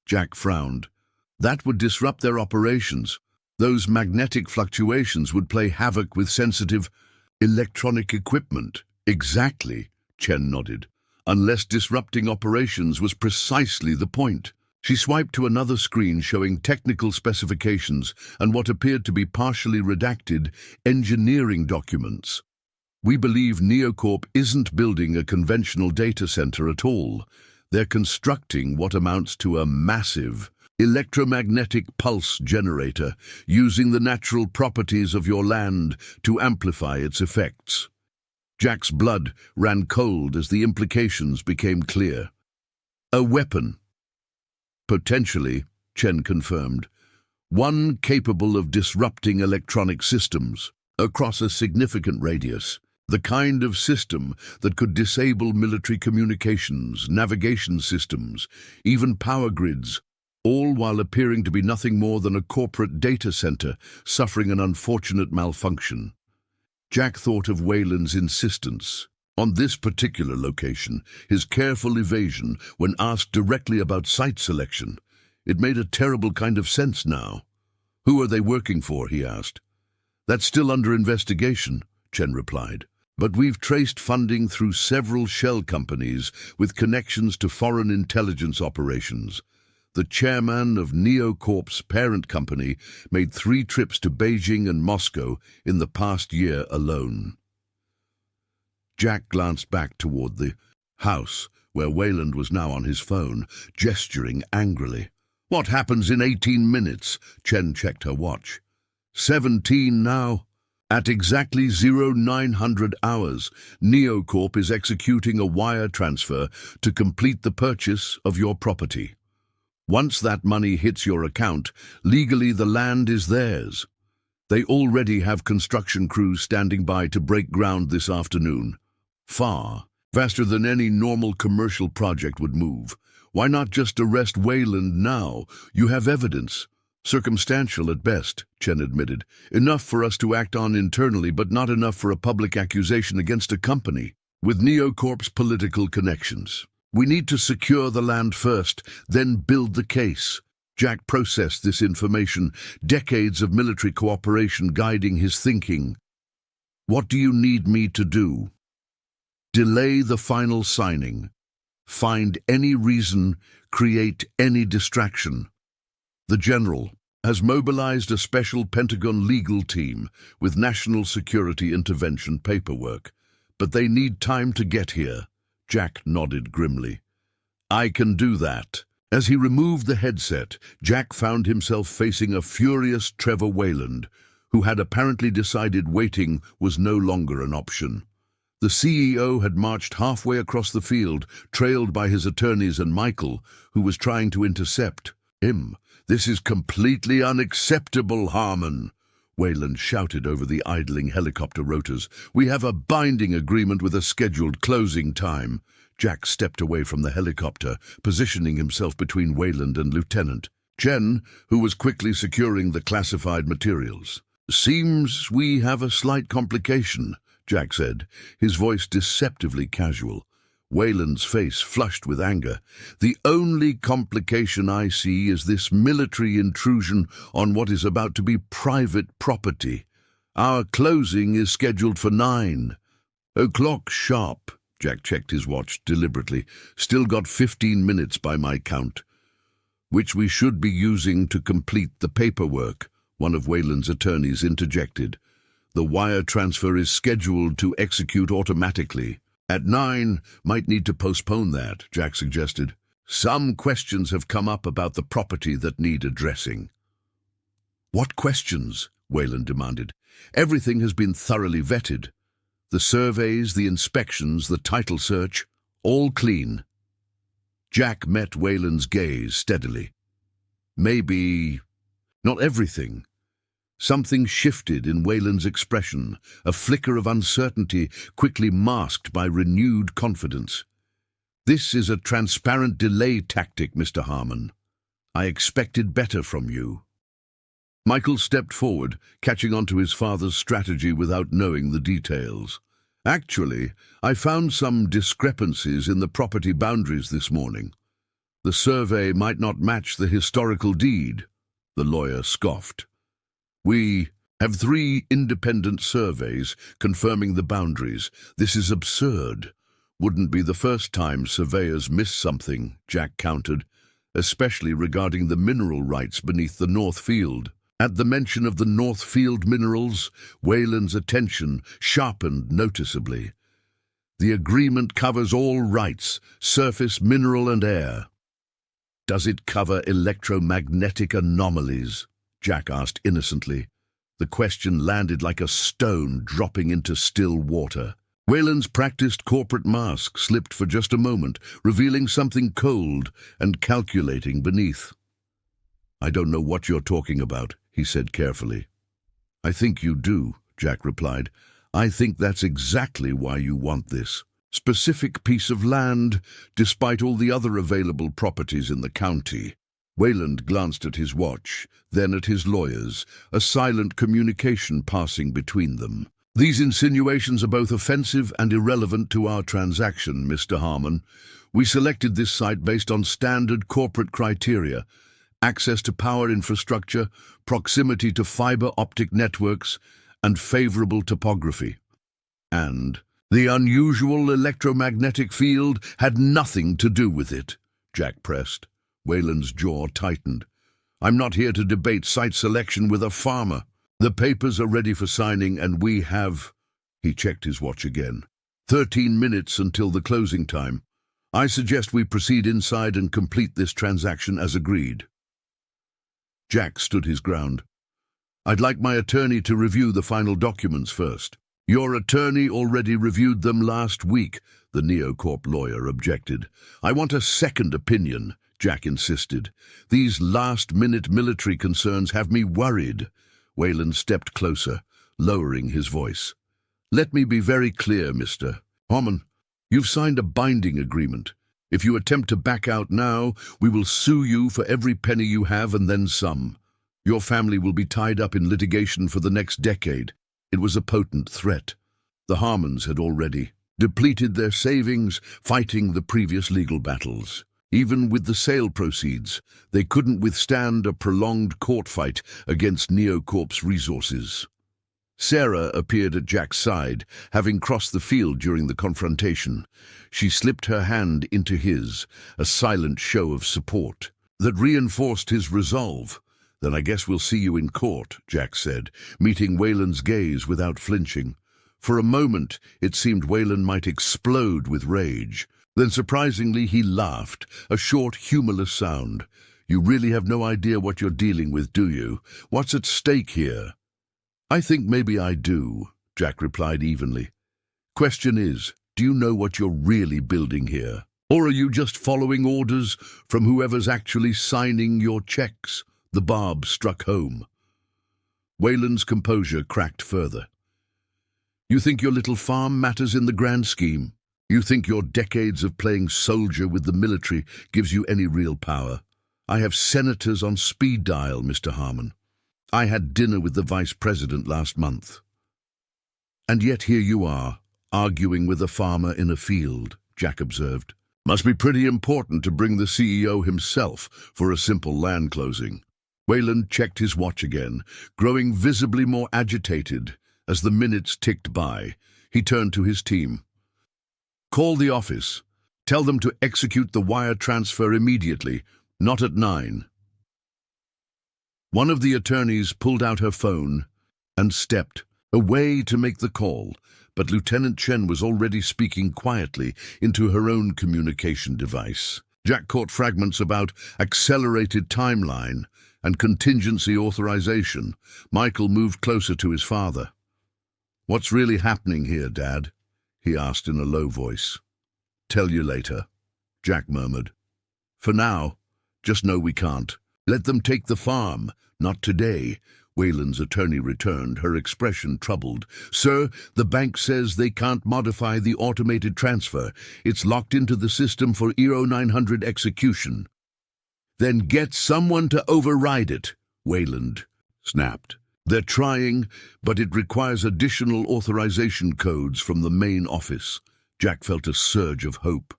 Jack frowned. That would disrupt their operations. Those magnetic fluctuations would play havoc with sensitive electronic equipment. Exactly, Chen nodded. unless disrupting operations was precisely the point. She swiped to another screen showing technical specifications and what appeared to be partially redacted engineering documents. We believe Neocorp isn't building a conventional data center at all. They're constructing what amounts to a massive electromagnetic pulse generator using the natural properties of your land to amplify its effects. Jack's blood ran cold as the implications became clear. A weapon. Potentially, Chen confirmed. One capable of disrupting electronic systems across a significant radius. The kind of system that could disable military communications, navigation systems, even power grids, all while appearing to be nothing more than a corporate data center suffering an unfortunate malfunction. Jack thought of Wayland's insistence on this particular location, his careful evasion when asked directly about site selection. It made a terrible kind of sense now. "Who are they working for?" he asked. "That's still under investigation," Chen replied. "But we've traced funding through several shell companies with connections to foreign intelligence operations. The chairman of Neocorp's parent company made 3 trips to Beijing and Moscow in the past year alone." Jack glanced back toward the house, where Wayland was now on his phone, gesturing angrily. "What happens in 18 minutes? Chen checked her watch. 17 now. At exactly 0900 hours, Neocorp is executing a wire transfer to complete the purchase of your property. Once that money hits your account, legally the land is theirs. They already have construction crews standing by to break ground this afternoon. Far faster than any normal commercial project would move. Why not just arrest Wayland now? You have evidence. Circumstantial at best," Chen admitted. "Enough for us to act on internally, but not enough for a public accusation against a company with Neocorp's political connections. We need to secure the land first, then build the case." Jack processed this information, decades of military cooperation guiding his thinking. "What do you need me to do?" "Delay the final signing. Find any reason, create any distraction. The general has mobilized a special Pentagon legal team with national security intervention paperwork, but they need time to get here." Jack nodded grimly. "I can do that." As he removed the headset, Jack found himself facing a furious Trevor Wayland, who had apparently decided waiting was no longer an option. The CEO had marched halfway across the field, trailed by his attorneys and Michael, who was trying to intercept him. "This is completely unacceptable, Harmon," Wayland shouted over the idling helicopter rotors. "We have a binding agreement with a scheduled closing time." Jack stepped away from the helicopter, positioning himself between Wayland and Lieutenant Chen, who was quickly securing the classified materials. "Seems we have a slight complication," Jack said, his voice deceptively casual. Wayland's face flushed with anger. "The only complication I see is this military intrusion on what is about to be private property. Our closing is scheduled for 9:00 sharp." Jack checked his watch deliberately. "Still got 15 minutes by my count, which we should be using to complete the paperwork," one of Wayland's attorneys interjected. "The wire transfer is scheduled to execute automatically. At 9, might need to postpone that," Jack suggested. "Some questions have come up about the property that need addressing." "What questions?" Wayland demanded. "Everything has been thoroughly vetted. The surveys, the inspections, the title search, all clean." Jack met Wayland's gaze steadily. "Maybe not everything." Something shifted in Wayland's expression, a flicker of uncertainty quickly masked by renewed confidence. "This is a transparent delay tactic, Mr. Harmon. I expected better from you." Michael stepped forward, catching on to his father's strategy without knowing the details. "Actually, I found some discrepancies in the property boundaries this morning. The survey might not match the historical deed," the lawyer scoffed. "We have 3 independent surveys confirming the boundaries. This is absurd. Wouldn't be the first time surveyors miss something, Jack countered, especially regarding the mineral rights beneath the North Field. At the mention of the North Field minerals, Wayland's attention sharpened noticeably. The agreement covers all rights, surface, mineral, and air. Does it cover electromagnetic anomalies? Jack asked innocently. The question landed like a stone dropping into still water. Wayland's practiced corporate mask slipped for just a moment, revealing something cold and calculating beneath. I don't know what you're talking about, he said carefully. I think you do, Jack replied. I think that's exactly why you want this specific piece of land, despite all the other available properties in the county. Wayland glanced at his watch, then at his lawyers, a silent communication passing between them. These insinuations are both offensive and irrelevant to our transaction, Mr. Harmon. We selected this site based on standard corporate criteria: access to power infrastructure, proximity to fiber optic networks, and favorable topography. And the unusual electromagnetic field had nothing to do with it, Jack pressed. Wayland's jaw tightened. I'm not here to debate site selection with a farmer. The papers are ready for signing, and we have— He checked his watch again. 13 minutes until the closing time. I suggest we proceed inside and complete this transaction as agreed. Jack stood his ground. I'd like my attorney to review the final documents first. Your attorney already reviewed them last week, the Neocorp lawyer objected. I want a second opinion, Jack insisted. These last-minute military concerns have me worried. Wayland stepped closer, lowering his voice. Let me be very clear, Mr. Harmon. You've signed a binding agreement. If you attempt to back out now, we will sue you for every penny you have and then some. Your family will be tied up in litigation for the next decade. It was a potent threat. The Harmons had already depleted their savings fighting the previous legal battles. Even with the sale proceeds, they couldn't withstand a prolonged court fight against Neocorp's resources. Sarah appeared at Jack's side, having crossed the field during the confrontation. She slipped her hand into his, a silent show of support that reinforced his resolve. Then I guess we'll see you in court, Jack said, meeting Wayland's gaze without flinching. For a moment, it seemed Wayland might explode with rage. Then surprisingly he laughed, a short, humorless sound. You really have no idea what you're dealing with, do you? What's at stake here? I think maybe I do, Jack replied evenly. Question is, do you know what you're really building here? Or are you just following orders from whoever's actually signing your checks? The barb struck home. Wayland's composure cracked further. You think your little farm matters in the grand scheme? You think your decades of playing soldier with the military gives you any real power? I have senators on speed dial, Mr. Harmon. I had dinner with the vice president last month. And yet here you are, arguing with a farmer in a field, Jack observed. Must be pretty important to bring the CEO himself for a simple land closing. Wayland checked his watch again, growing visibly more agitated as the minutes ticked by. He turned to his team. Call the office. Tell them to execute the wire transfer immediately, not at 9. One of the attorneys pulled out her phone and stepped away to make the call, but Lieutenant Chen was already speaking quietly into her own communication device. Jack caught fragments about accelerated timeline and contingency authorization. Michael moved closer to his father. What's really happening here, Dad? He asked in a low voice. Tell you later, Jack murmured. For now, just know we can't. Let them take the farm. Not today. Wayland's attorney returned, her expression troubled. Sir, the bank says they can't modify the automated transfer. It's locked into the system for ERO 900 execution. Then get someone to override it, Wayland snapped. They're trying, but it requires additional authorization codes from the main office. Jack felt a surge of hope.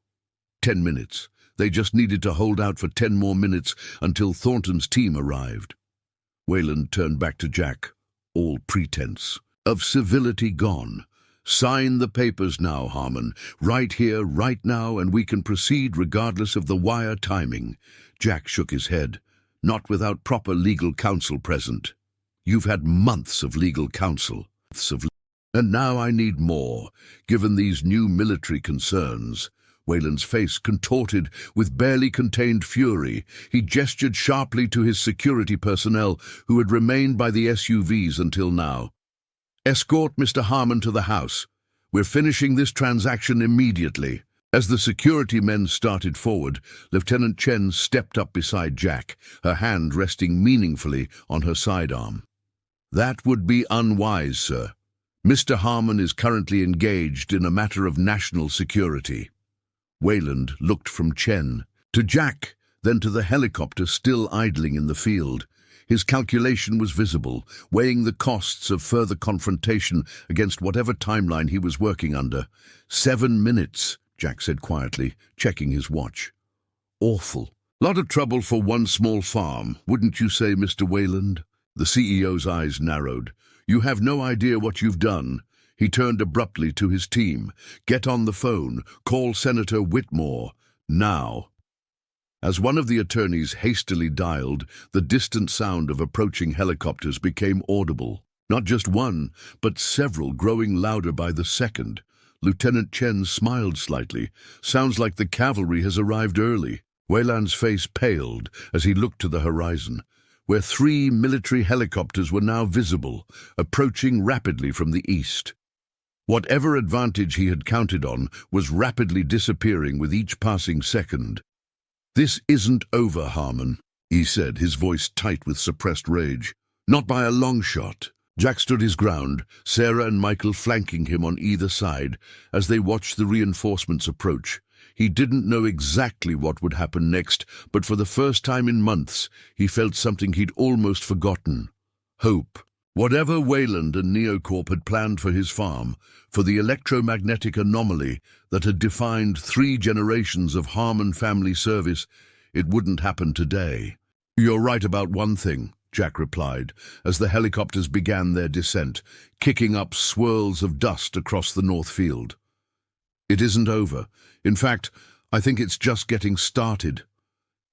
10 minutes. They just needed to hold out for 10 more minutes until Thornton's team arrived. Wayland turned back to Jack, all pretense of civility gone. Sign the papers now, Harmon. Right here, right now, and we can proceed regardless of the wire timing. Jack shook his head. Not without proper legal counsel present. You've had months of legal counsel. And now I need more, given these new military concerns. Wayland's face contorted with barely contained fury. He gestured sharply to his security personnel who had remained by the SUVs until now. Escort Mr. Harmon to the house. We're finishing this transaction immediately. As the security men started forward, Lieutenant Chen stepped up beside Jack, her hand resting meaningfully on her sidearm. That would be unwise, sir. Mr. Harmon is currently engaged in a matter of national security. Wayland looked from Chen to Jack, then to the helicopter still idling in the field. His calculation was visible, weighing the costs of further confrontation against whatever timeline he was working under. 7 minutes, Jack said quietly, checking his watch. Awful. Lot of trouble for one small farm, wouldn't you say, Mr. Wayland? The CEO's eyes narrowed. You have no idea what you've done. He turned abruptly to his team. Get on the phone. Call Senator Whitmore. Now. As one of the attorneys hastily dialed, the distant sound of approaching helicopters became audible. Not just one, but several, growing louder by the second. Lieutenant Chen smiled slightly. Sounds like the cavalry has arrived early. Wayland's face paled as he looked to the horizon, where 3 military helicopters were now visible, approaching rapidly from the east. Whatever advantage he had counted on was rapidly disappearing with each passing second. This isn't over, Harmon, he said, his voice tight with suppressed rage. Not by a long shot. Jack stood his ground, Sarah and Michael flanking him on either side as they watched the reinforcements approach. He didn't know exactly what would happen next, but for the first time in months, he felt something he'd almost forgotten. Hope. Whatever Wayland and Neocorp had planned for his farm, for the electromagnetic anomaly that had defined 3 generations of Harmon family service, it wouldn't happen today. You're right about one thing, Jack replied, as the helicopters began their descent, kicking up swirls of dust across the north field. It isn't over. In fact, I think it's just getting started.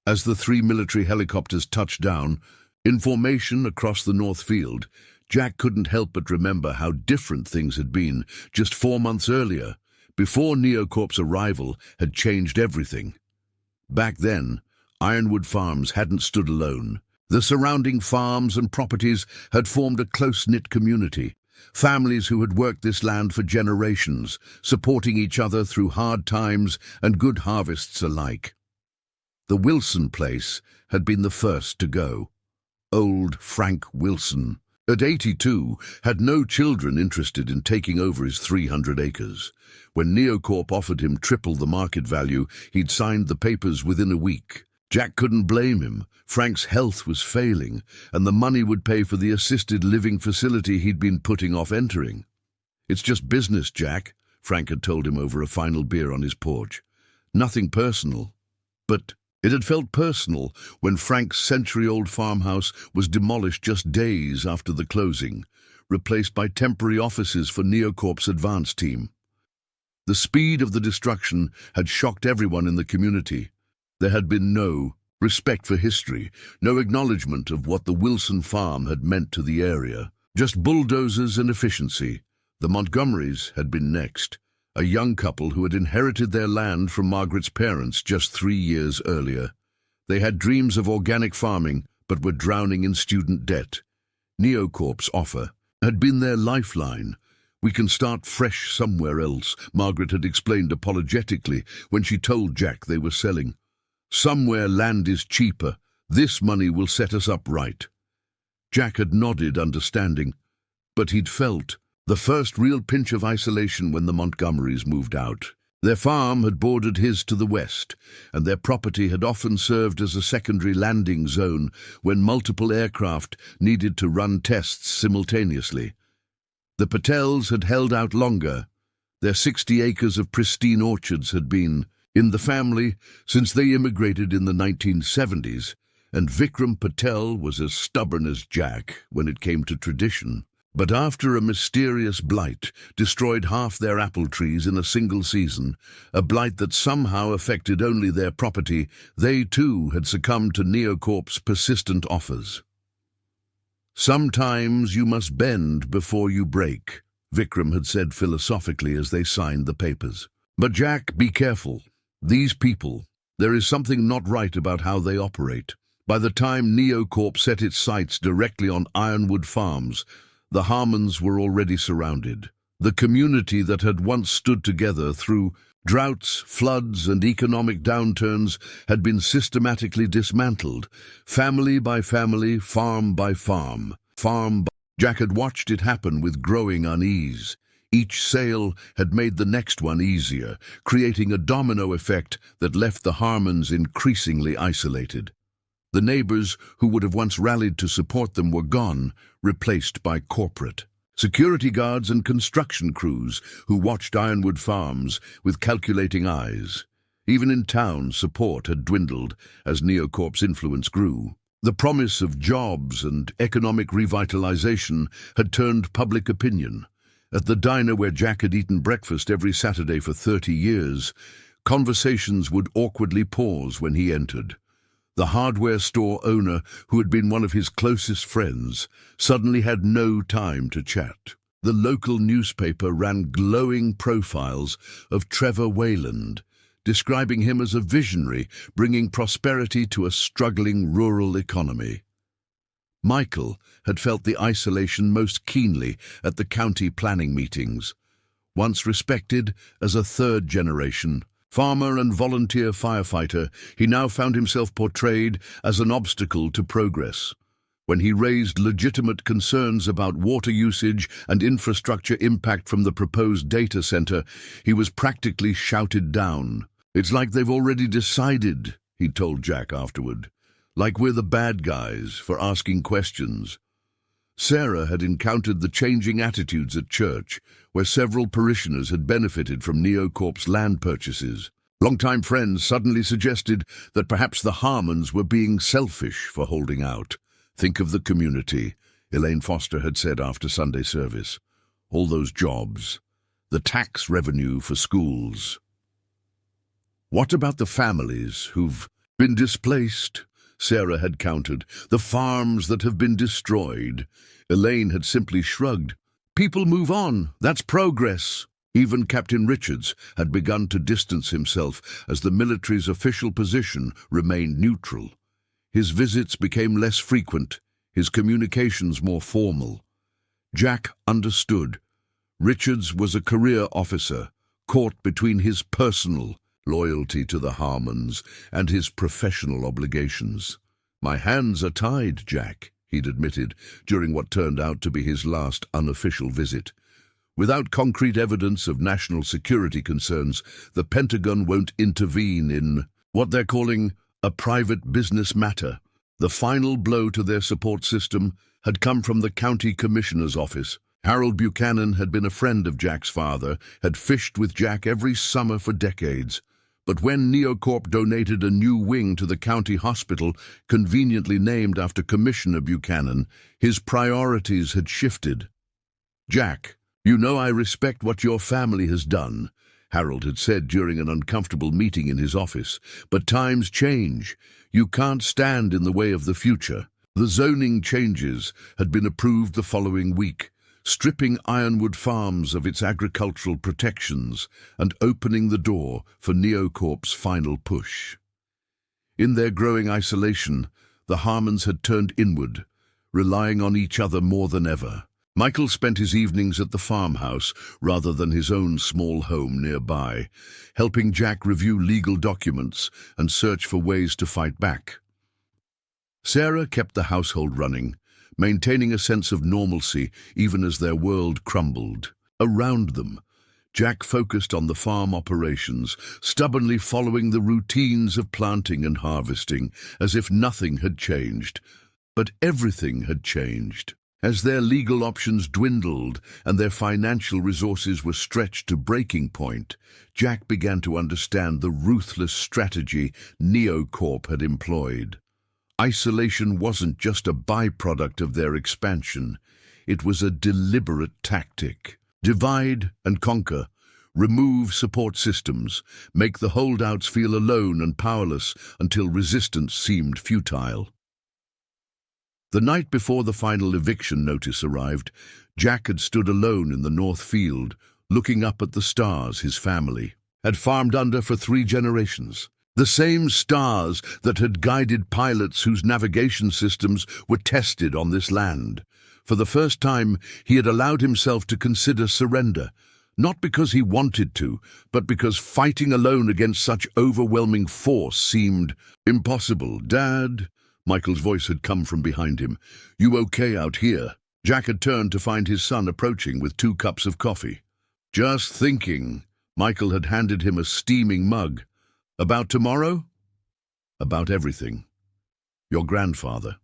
As the 3 military helicopters touched down, in formation across the north field, Jack couldn't help but remember how different things had been just 4 months earlier, before Neocorp's arrival had changed everything. Back then, Ironwood Farms hadn't stood alone. The surrounding farms and properties had formed a close-knit community, families who had worked this land for generations, supporting each other through hard times and good harvests alike. The Wilson place had been the first to go. Old Frank Wilson, at 82, had no children interested in taking over his 300 acres. When Neocorp offered him triple the market value, he'd signed the papers within a week. Jack couldn't blame him. Frank's health was failing, and the money would pay for the assisted living facility he'd been putting off entering. It's just business, Jack, Frank had told him over a final beer on his porch. Nothing personal. But it had felt personal when Frank's century-old farmhouse was demolished just days after the closing, replaced by temporary offices for Neocorp's advance team. The speed of the destruction had shocked everyone in the community. There had been no respect for history, no acknowledgement of what the Wilson farm had meant to the area. Just bulldozers and efficiency. The Montgomerys had been next, a young couple who had inherited their land from Margaret's parents just 3 years earlier. They had dreams of organic farming, but were drowning in student debt. Neocorp's offer had been their lifeline. We can start fresh somewhere else, Margaret had explained apologetically when she told Jack they were selling. Somewhere land is cheaper. This money will set us up right. Jack had nodded, understanding, but he'd felt the first real pinch of isolation when the Montgomerys moved out. Their farm had bordered his to the west, and their property had often served as a secondary landing zone when multiple aircraft needed to run tests simultaneously. The Patels had held out longer. Their 60 acres of pristine orchards had been in the family since they immigrated in the 1970s, and Vikram Patel was as stubborn as Jack when it came to tradition. But after a mysterious blight destroyed half their apple trees in a single season, a blight that somehow affected only their property, they too had succumbed to Neocorp's persistent offers. "Sometimes you must bend before you break," Vikram had said philosophically as they signed the papers. "But Jack, be careful. These people, there is something not right about how they operate." By the time Neocorp set its sights directly on Ironwood Farms, the Harmons were already surrounded. The community that had once stood together through droughts, floods, and economic downturns had been systematically dismantled, family by family, farm by farm. Jack had watched it happen with growing unease. Each sale had made the next one easier, creating a domino effect that left the Harmons increasingly isolated. The neighbors who would have once rallied to support them were gone, replaced by corporate security guards and construction crews who watched Ironwood Farms with calculating eyes. Even in town, support had dwindled as Neocorp's influence grew. The promise of jobs and economic revitalization had turned public opinion. At the diner where Jack had eaten breakfast every Saturday for 30 years, conversations would awkwardly pause when he entered. The hardware store owner, who had been one of his closest friends, suddenly had no time to chat. The local newspaper ran glowing profiles of Trevor Wayland, describing him as a visionary, bringing prosperity to a struggling rural economy. Michael had felt the isolation most keenly at the county planning meetings. Once respected as a third-generation farmer and volunteer firefighter, he now found himself portrayed as an obstacle to progress. When he raised legitimate concerns about water usage and infrastructure impact from the proposed data center, he was practically shouted down. "It's like they've already decided," he told Jack afterward. "Like we're the bad guys for asking questions." Sarah had encountered the changing attitudes at church, where several parishioners had benefited from Neocorp's land purchases. Longtime friends suddenly suggested that perhaps the Harmons were being selfish for holding out. "Think of the community," Elaine Foster had said after Sunday service. "All those jobs, the tax revenue for schools." "What about the families who've been displaced?" Sarah had countered. "The farms that have been destroyed." Elaine had simply shrugged. "People move on. That's progress." Even Captain Richards had begun to distance himself as the military's official position remained neutral. His visits became less frequent, his communications more formal. Jack understood. Richards was a career officer, caught between his personal loyalty to the Harmons and his professional obligations. "My hands are tied, Jack," he'd admitted during what turned out to be his last unofficial visit. "Without concrete evidence of national security concerns, the Pentagon won't intervene in what they're calling a private business matter." The final blow to their support system had come from the county commissioner's office. Harold Buchanan had been a friend of Jack's father, had fished with Jack every summer for decades. But when Neocorp donated a new wing to the county hospital, conveniently named after Commissioner Buchanan, his priorities had shifted. "Jack, you know I respect what your family has done," Harold had said during an uncomfortable meeting in his office. "But times change. You can't stand in the way of the future." The zoning changes had been approved the following week, stripping Ironwood Farms of its agricultural protections and opening the door for Neocorp's final push. In their growing isolation, the Harmons had turned inward, relying on each other more than ever. Michael spent his evenings at the farmhouse rather than his own small home nearby, helping Jack review legal documents and search for ways to fight back. Sarah kept the household running, maintaining a sense of normalcy even as their world crumbled. Around them, Jack focused on the farm operations, stubbornly following the routines of planting and harvesting, as if nothing had changed. But everything had changed. As their legal options dwindled and their financial resources were stretched to breaking point, Jack began to understand the ruthless strategy Neocorp had employed. Isolation wasn't just a byproduct of their expansion. It was a deliberate tactic. Divide and conquer. Remove support systems. Make the holdouts feel alone and powerless until resistance seemed futile. The night before the final eviction notice arrived, Jack had stood alone in the north field, looking up at the stars his family had farmed under for 3 generations. The same stars that had guided pilots whose navigation systems were tested on this land. For the first time, he had allowed himself to consider surrender, not because he wanted to, but because fighting alone against such overwhelming force seemed impossible. "Dad," Michael's voice had come from behind him. "You okay out here?" Jack had turned to find his son approaching with 2 cups of coffee. "Just thinking." Michael had handed him a steaming mug. "About tomorrow?" "About everything. Your grandfather.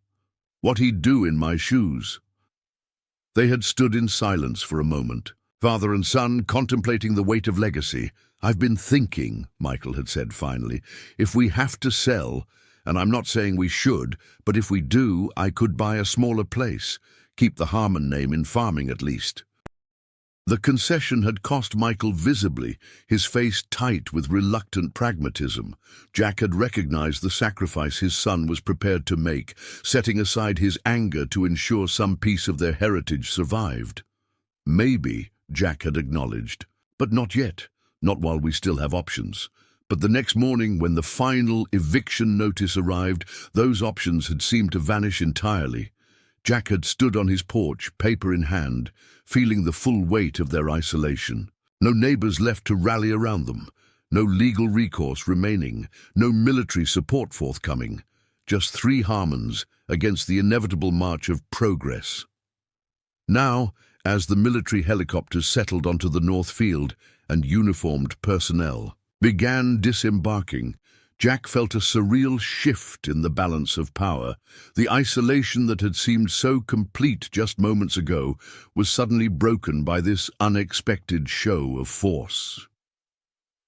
What he'd do in my shoes." They had stood in silence for a moment, father and son contemplating the weight of legacy. "I've been thinking," Michael had said finally, "if we have to sell, and I'm not saying we should, but if we do, I could buy a smaller place, keep the Harmon name in farming at least." The concession had cost Michael visibly, his face tight with reluctant pragmatism. Jack had recognized the sacrifice his son was prepared to make, setting aside his anger to ensure some piece of their heritage survived. "Maybe," Jack had acknowledged, "but not yet, not while we still have options." But the next morning, when the final eviction notice arrived, those options had seemed to vanish entirely. Jack had stood on his porch, paper in hand, feeling the full weight of their isolation. No neighbors left to rally around them, no legal recourse remaining, no military support forthcoming, just 3 Harmons against the inevitable march of progress. Now, as the military helicopters settled onto the north field and uniformed personnel began disembarking, Jack felt a surreal shift in the balance of power. The isolation that had seemed so complete just moments ago was suddenly broken by this unexpected show of force.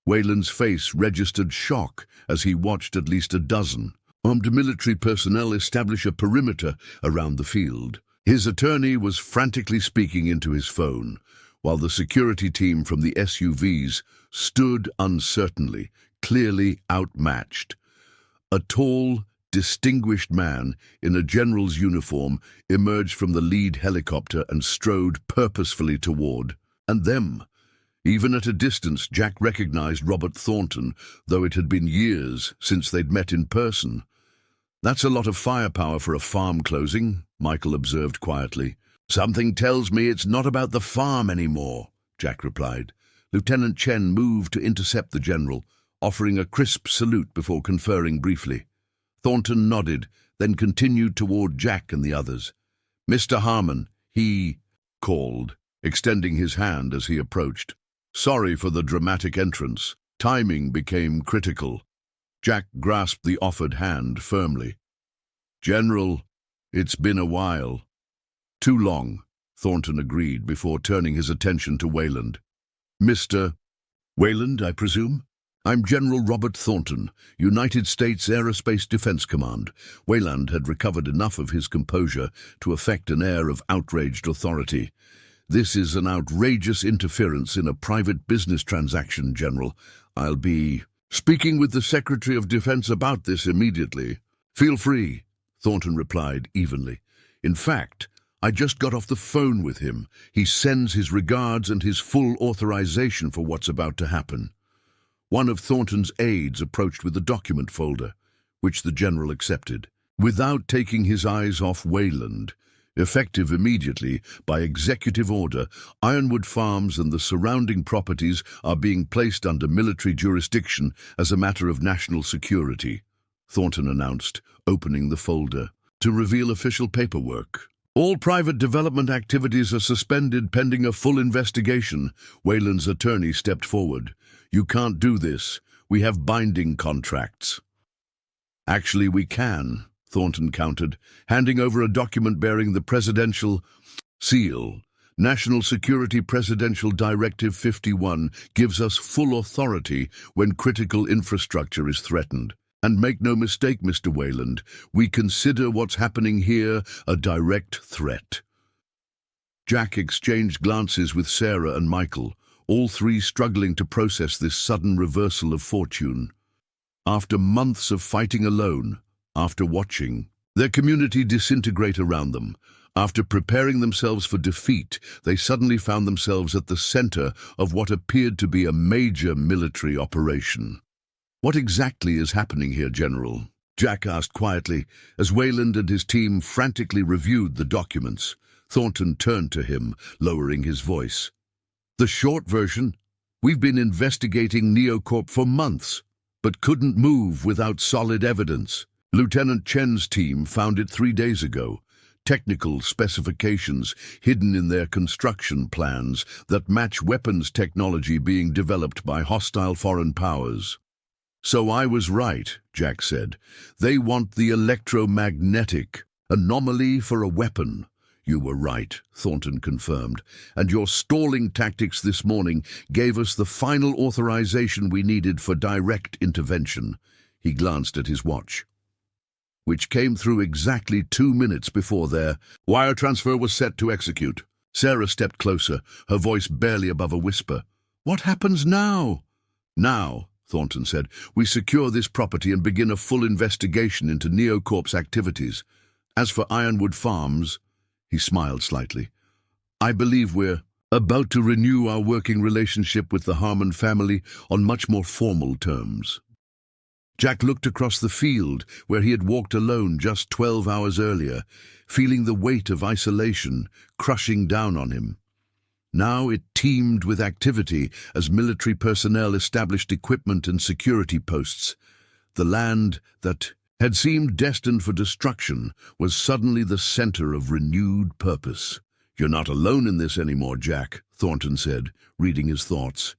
Wayland's face registered shock as he watched at least a dozen armed military personnel establish a perimeter around the field. His attorney was frantically speaking into his phone, while the security team from the SUVs stood uncertainly, clearly outmatched. A tall, distinguished man in a general's uniform emerged from the lead helicopter and strode purposefully toward them. Even at a distance, Jack recognized Robert Thornton, though it had been years since they'd met in person. "That's a lot of firepower for a farm closing," Michael observed quietly. "Something tells me it's not about the farm anymore," Jack replied. Lieutenant Chen moved to intercept the general, offering a crisp salute before conferring briefly. Thornton nodded, then continued toward Jack and the others. "Mr. Harmon," he called, extending his hand as he approached. "Sorry for the dramatic entrance. Timing became critical." Jack grasped the offered hand firmly. "General, it's been a while." "Too long," Thornton agreed before turning his attention to Wayland. "Mr. Wayland, I presume? I'm General Robert Thornton, United States Aerospace Defense Command." Wayland had recovered enough of his composure to affect an air of outraged authority. "This is an outrageous interference in a private business transaction, General. I'll be speaking with the Secretary of Defense about this immediately." "Feel free," Thornton replied evenly. "In fact, I just got off the phone with him. He sends his regards and his full authorization for what's about to happen." One of Thornton's aides approached with a document folder, which the general accepted. Without taking his eyes off Wayland, effective immediately by executive order, Ironwood Farms and the surrounding properties are being placed under military jurisdiction as a matter of national security, Thornton announced, opening the folder to reveal official paperwork. "All private development activities are suspended pending a full investigation." Wayland's attorney stepped forward. "You can't do this. We have binding contracts." "Actually, we can," Thornton countered, handing over a document bearing the presidential seal. "National Security Presidential Directive 51 gives us full authority when critical infrastructure is threatened. And make no mistake, Mr. Wayland, we consider what's happening here a direct threat." Jack exchanged glances with Sarah and Michael, all three struggling to process this sudden reversal of fortune. After months of fighting alone, after watching their community disintegrate around them, after preparing themselves for defeat, they suddenly found themselves at the center of what appeared to be a major military operation. "What exactly is happening here, General?" Jack asked quietly, as Wayland and his team frantically reviewed the documents. Thornton turned to him, lowering his voice. "The short version: we've been investigating Neocorp for months, but couldn't move without solid evidence. Lieutenant Chen's team found it 3 days ago. Technical specifications hidden in their construction plans that match weapons technology being developed by hostile foreign powers." "So I was right," Jack said. "They want the electromagnetic anomaly for a weapon." "You were right," Thornton confirmed, "and your stalling tactics this morning gave us the final authorization we needed for direct intervention." He glanced at his watch, which came through exactly 2 minutes before their wire transfer was set to execute. Sarah stepped closer, her voice barely above a whisper. "What happens now?" "Now," Thornton said, "we secure this property and begin a full investigation into Neocorp's activities. As for Ironwood Farms," he smiled slightly, "I believe we're about to renew our working relationship with the Harmon family on much more formal terms." Jack looked across the field where he had walked alone just 12 hours earlier, feeling the weight of isolation crushing down on him. Now it teemed with activity as military personnel established equipment and security posts. The land that had seemed destined for destruction was suddenly the center of renewed purpose. "You're not alone in this anymore, Jack," Thornton said, reading his thoughts.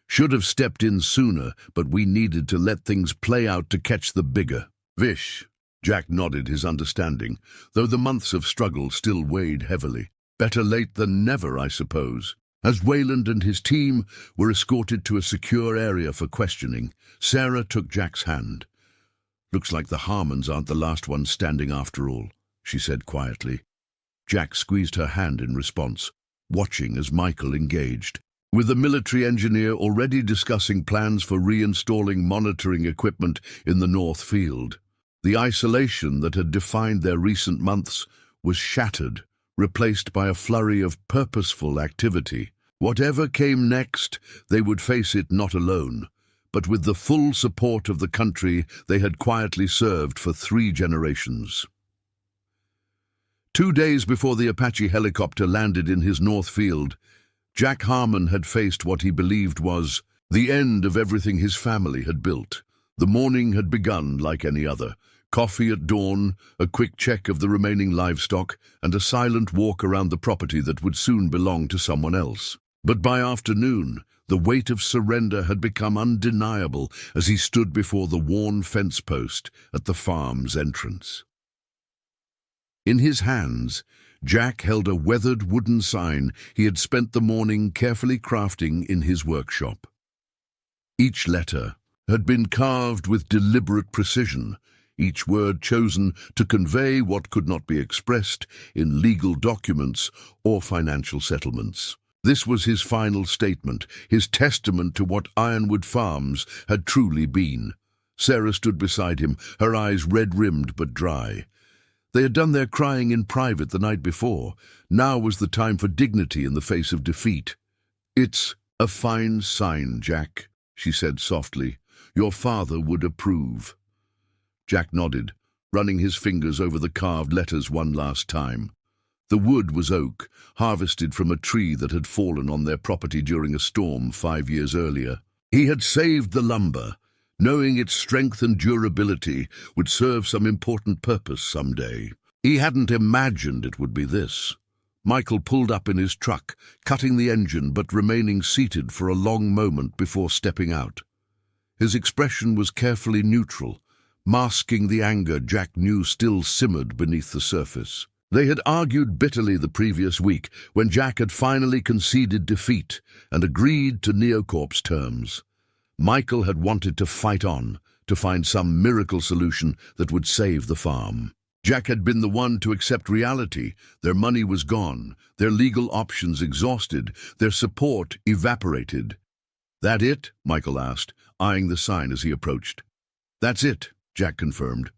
"Should have stepped in sooner, but we needed to let things play out to catch the bigger fish." Jack nodded his understanding, though the months of struggle still weighed heavily. "Better late than never, I suppose." As Wayland and his team were escorted to a secure area for questioning, Sarah took Jack's hand. "Looks like the Harmons aren't the last ones standing after all," she said quietly. Jack squeezed her hand in response, watching as Michael engaged, with the military engineer already discussing plans for reinstalling monitoring equipment in the North Field. The isolation that had defined their recent months was shattered, replaced by a flurry of purposeful activity. Whatever came next, they would face it not alone, but with the full support of the country they had quietly served for 3 generations. 2 days before the Apache helicopter landed in his North Field, Jack Harmon had faced what he believed was the end of everything his family had built. The morning had begun like any other. Coffee at dawn, a quick check of the remaining livestock, and a silent walk around the property that would soon belong to someone else. But by afternoon, the weight of surrender had become undeniable as he stood before the worn fence post at the farm's entrance. In his hands, Jack held a weathered wooden sign he had spent the morning carefully crafting in his workshop. Each letter had been carved with deliberate precision, each word chosen to convey what could not be expressed in legal documents or financial settlements. This was his final statement, his testament to what Ironwood Farms had truly been. Sarah stood beside him, her eyes red-rimmed but dry. They had done their crying in private the night before. Now was the time for dignity in the face of defeat. "It's a fine sign, Jack," she said softly. "Your father would approve." Jack nodded, running his fingers over the carved letters one last time. The wood was oak, harvested from a tree that had fallen on their property during a storm 5 years earlier. He had saved the lumber, knowing its strength and durability would serve some important purpose someday. He hadn't imagined it would be this. Michael pulled up in his truck, cutting the engine but remaining seated for a long moment before stepping out. His expression was carefully neutral, masking the anger Jack knew still simmered beneath the surface. They had argued bitterly the previous week when Jack had finally conceded defeat and agreed to Neocorp's terms. Michael had wanted to fight on, to find some miracle solution that would save the farm. Jack had been the one to accept reality. Their money was gone, their legal options exhausted, their support evaporated. "That it?" Michael asked, eyeing the sign as he approached. "That's it," Jack confirmed.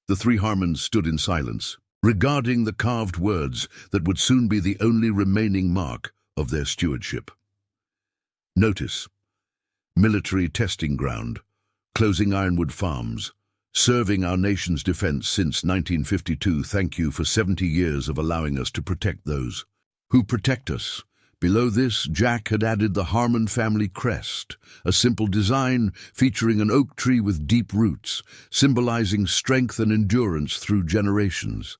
The three Harmons stood in silence, regarding the carved words that would soon be the only remaining mark of their stewardship. Notice: military testing ground, closing Ironwood Farms, serving our nation's defense since 1952. Thank you for 70 years of allowing us to protect those who protect us. Below this, Jack had added the Harmon family crest, a simple design featuring an oak tree with deep roots, symbolizing strength and endurance through generations.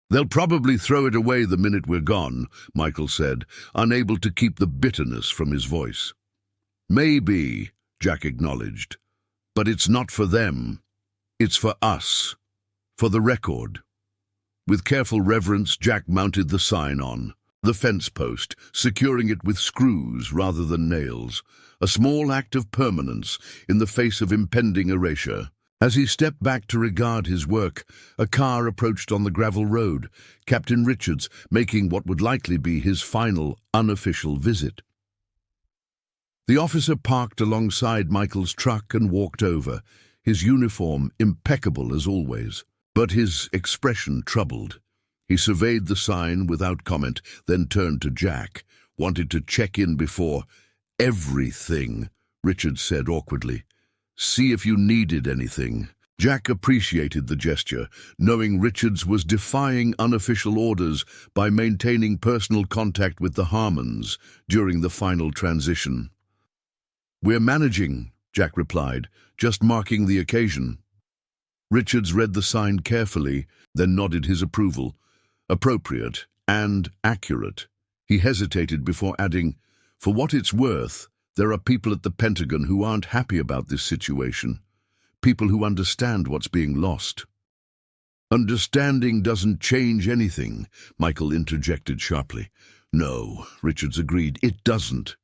"They'll probably throw it away the minute we're gone," Michael said, unable to keep the bitterness from his voice. "Maybe," Jack acknowledged, "but it's not for them. It's for us. For the record." With careful reverence, Jack mounted the sign on the fence post, securing it with screws rather than nails, a small act of permanence in the face of impending erasure. As he stepped back to regard his work, a car approached on the gravel road, Captain Richards making what would likely be his final, unofficial visit. The officer parked alongside Michael's truck and walked over, his uniform impeccable as always, but his expression troubled. He surveyed the sign without comment, then turned to Jack, wanted to check in before. "Everything," Richards said awkwardly. "See if you needed anything." Jack appreciated the gesture, knowing Richards was defying unofficial orders by maintaining personal contact with the Harmons during the final transition. "We're managing," Jack replied, "just marking the occasion." Richards read the sign carefully, then nodded his approval. Appropriate and accurate. He hesitated before adding, "For what it's worth, there are people at the Pentagon who aren't happy about this situation. People who understand what's being lost." "Understanding doesn't change anything," Michael interjected sharply. "No," Richards agreed, "it doesn't."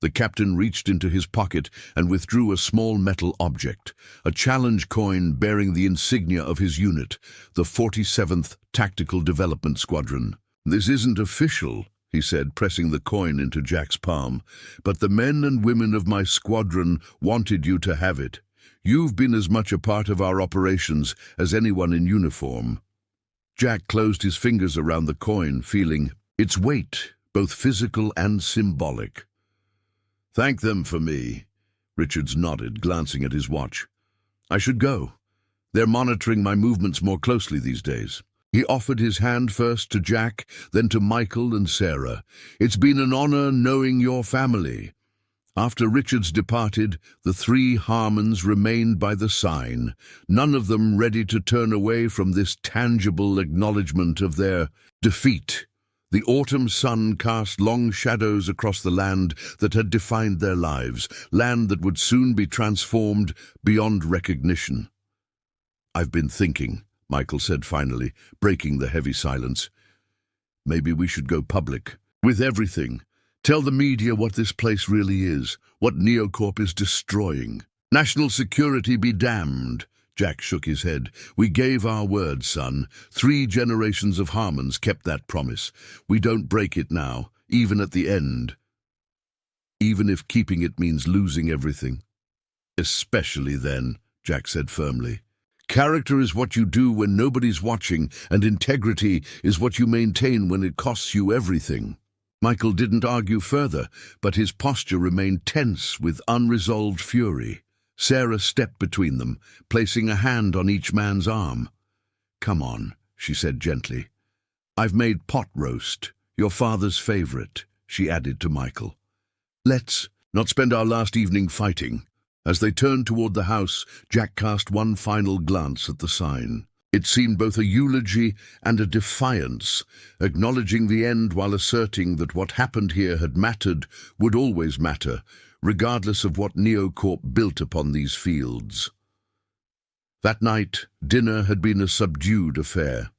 The captain reached into his pocket and withdrew a small metal object, a challenge coin bearing the insignia of his unit, the 47th Tactical Development Squadron. "This isn't official," he said, pressing the coin into Jack's palm, "but the men and women of my squadron wanted you to have it. You've been as much a part of our operations as anyone in uniform." Jack closed his fingers around the coin, feeling its weight, both physical and symbolic. "Thank them for me," Richards nodded, glancing at his watch. "I should go. They're monitoring my movements more closely these days." He offered his hand first to Jack, then to Michael and Sarah. "It's been an honor knowing your family." After Richards departed, the three Harmons remained by the sign, none of them ready to turn away from this tangible acknowledgement of their defeat. The autumn sun cast long shadows across the land that had defined their lives, land that would soon be transformed beyond recognition. "I've been thinking," Michael said finally, breaking the heavy silence. "Maybe we should go public with everything. Tell the media what this place really is, what Neocorp is destroying. National security be damned." Jack shook his head. "We gave our word, son. 3 generations of Harmons kept that promise. We don't break it now, even at the end. Even if keeping it means losing everything." "Especially then," Jack said firmly. "Character is what you do when nobody's watching, and integrity is what you maintain when it costs you everything." Michael didn't argue further, but his posture remained tense with unresolved fury. Sarah stepped between them, placing a hand on each man's arm. "Come on," she said gently. "I've made pot roast, your father's favorite," she added to Michael. "Let's not spend our last evening fighting." As they turned toward the house, Jack cast one final glance at the sign. It seemed both a eulogy and a defiance, acknowledging the end while asserting that what happened here had mattered, would always matter, regardless of what Neocorp built upon these fields. That night, dinner had been a subdued affair.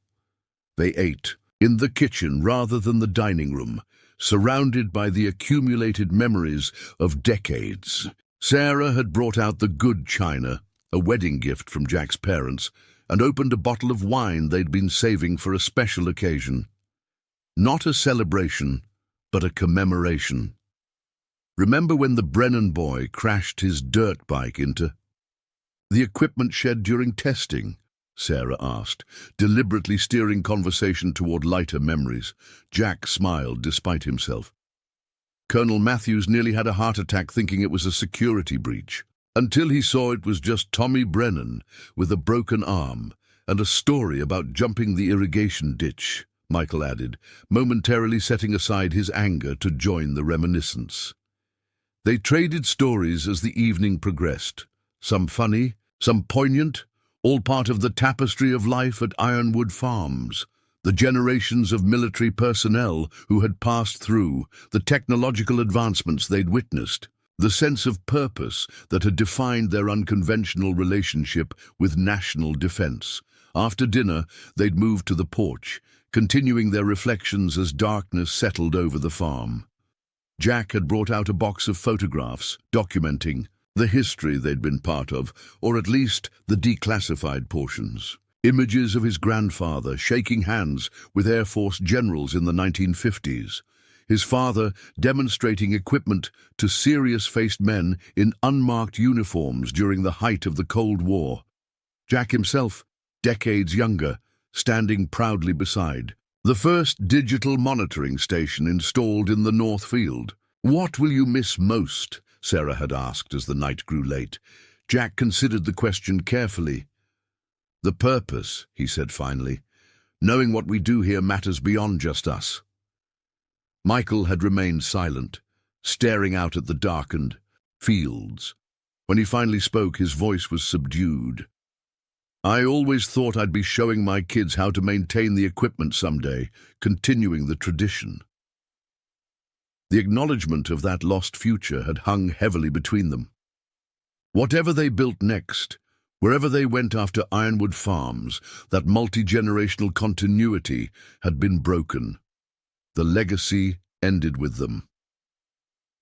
They ate in the kitchen rather than the dining room, surrounded by the accumulated memories of decades. Sarah had brought out the good china, a wedding gift from Jack's parents, and opened a bottle of wine they'd been saving for a special occasion. Not a celebration, but a commemoration. Remember when the Brennan boy crashed his dirt bike into the equipment shed during testing? Sarah asked, deliberately steering conversation toward lighter memories. Jack smiled despite himself. Colonel Matthews nearly had a heart attack thinking it was a security breach, until he saw it was just Tommy Brennan with a broken arm and a story about jumping the irrigation ditch, Michael added, momentarily setting aside his anger to join the reminiscence. They traded stories as the evening progressed, some funny, some poignant, all part of the tapestry of life at Ironwood Farms, the generations of military personnel who had passed through, the technological advancements they'd witnessed, the sense of purpose that had defined their unconventional relationship with national defense. After dinner, they'd moved to the porch, continuing their reflections as darkness settled over the farm. Jack had brought out a box of photographs documenting the history they'd been part of, or at least the declassified portions. Images of his grandfather shaking hands with Air Force generals in the 1950s, his father demonstrating equipment to serious-faced men in unmarked uniforms during the height of the Cold War. Jack himself, decades younger, standing proudly beside the first digital monitoring station installed in the North Field. "What will you miss most?" Sarah had asked as the night grew late. Jack considered the question carefully. "The purpose," he said finally. "Knowing what we do here matters beyond just us." Michael had remained silent, staring out at the darkened fields. When he finally spoke, his voice was subdued. "I always thought I'd be showing my kids how to maintain the equipment someday, continuing the tradition." The acknowledgement of that lost future had hung heavily between them. Whatever they built next, wherever they went after Ironwood Farms, that multi-generational continuity had been broken. The legacy ended with them.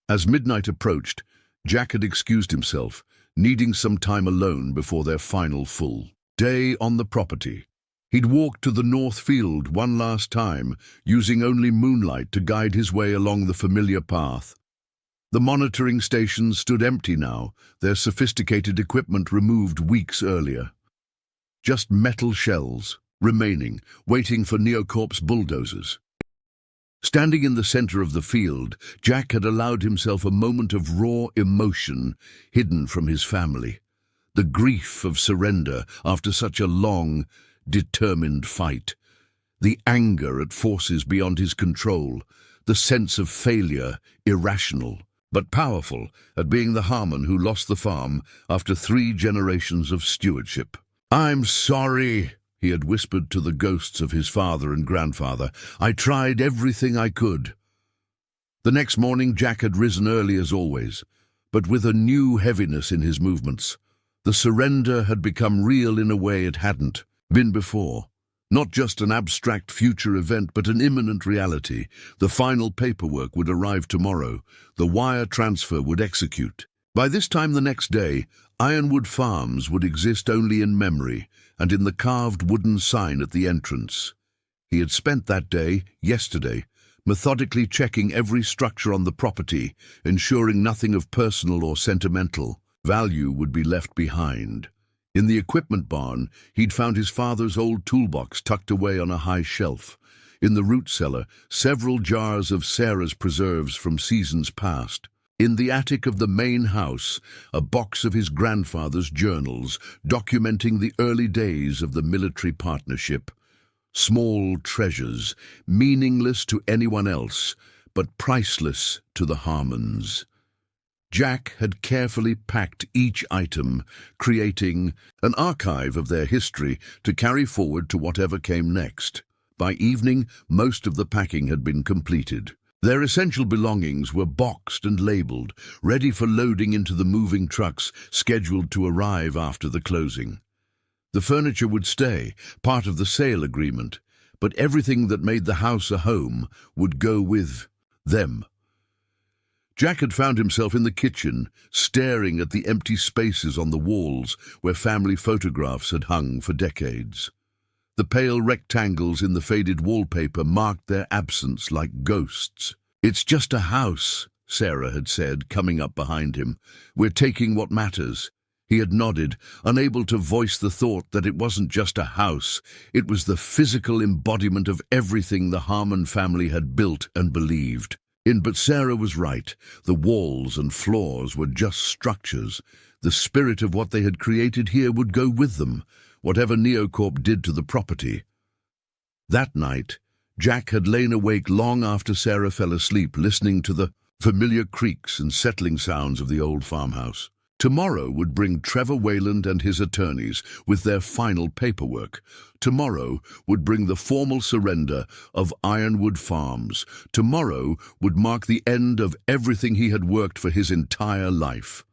As midnight approached, Jack had excused himself, needing some time alone before their final full day on the property. He'd walked to the North Field one last time, using only moonlight to guide his way along the familiar path. The monitoring stations stood empty now, their sophisticated equipment removed weeks earlier. Just metal shells, remaining, waiting for Neocorp's bulldozers. Standing in the center of the field, Jack had allowed himself a moment of raw emotion hidden from his family. The grief of surrender after such a long, determined fight. The anger at forces beyond his control. The sense of failure, irrational, but powerful, at being the Harmon who lost the farm after 3 generations of stewardship. "I'm sorry," he had whispered to the ghosts of his father and grandfather. "I tried everything I could." The next morning Jack had risen early as always, but with a new heaviness in his movements. The surrender had become real in a way it hadn't been before. Not just an abstract future event, but an imminent reality. The final paperwork would arrive tomorrow. The wire transfer would execute. By this time the next day, Ironwood Farms would exist only in memory and in the carved wooden sign at the entrance. He had spent that day, yesterday, methodically checking every structure on the property, ensuring nothing of personal or sentimental value would be left behind. In the equipment barn, he'd found his father's old toolbox tucked away on a high shelf. In the root cellar, several jars of Sarah's preserves from seasons past. In the attic of the main house, a box of his grandfather's journals documenting the early days of the military partnership. Small treasures, meaningless to anyone else, but priceless to the Harmons. Jack had carefully packed each item, creating an archive of their history to carry forward to whatever came next. By evening, most of the packing had been completed. Their essential belongings were boxed and labeled, ready for loading into the moving trucks scheduled to arrive after the closing. The furniture would stay, part of the sale agreement, but everything that made the house a home would go with them. Jack had found himself in the kitchen, staring at the empty spaces on the walls where family photographs had hung for decades. The pale rectangles in the faded wallpaper marked their absence like ghosts. "It's just a house," Sarah had said, coming up behind him. "We're taking what matters." He had nodded, unable to voice the thought that it wasn't just a house. It was the physical embodiment of everything the Harmon family had built and believed. But Sarah was right. The walls and floors were just structures. The spirit of what they had created here would go with them, whatever Neocorp did to the property. That night, Jack had lain awake long after Sarah fell asleep, listening to the familiar creaks and settling sounds of the old farmhouse. Tomorrow would bring Trevor Wayland and his attorneys with their final paperwork. Tomorrow would bring the formal surrender of Ironwood Farms. Tomorrow would mark the end of everything he had worked for his entire life.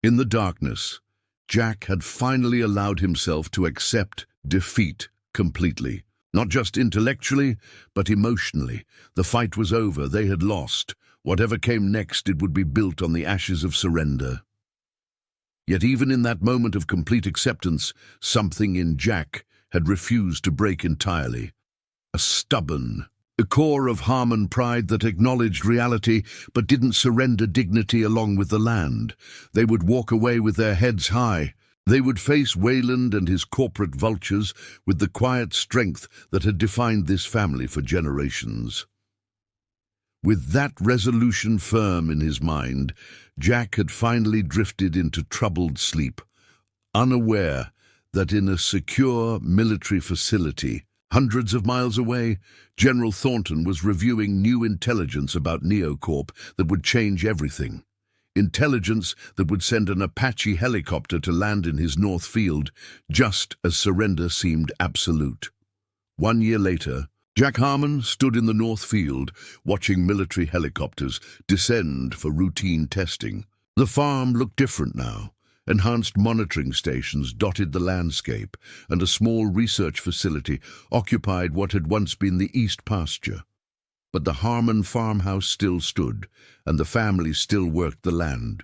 In the darkness, Jack had finally allowed himself to accept defeat completely. Not just intellectually, but emotionally. The fight was over. They had lost. Whatever came next, it would be built on the ashes of surrender. Yet even in that moment of complete acceptance, something in Jack had refused to break entirely. A core of Harmon pride that acknowledged reality but didn't surrender dignity along with the land. They would walk away with their heads high. They would face Wayland and his corporate vultures with the quiet strength that had defined this family for generations. With that resolution firm in his mind, Jack had finally drifted into troubled sleep, unaware that in a secure military facility, hundreds of miles away, General Thornton was reviewing new intelligence about Neocorp that would change everything. Intelligence that would send an Apache helicopter to land in his North Field, just as surrender seemed absolute. 1 year later, Jack Harmon stood in the North Field, watching military helicopters descend for routine testing. The farm looked different now. Enhanced monitoring stations dotted the landscape, and a small research facility occupied what had once been the east pasture. But the Harmon farmhouse still stood, and the family still worked the land.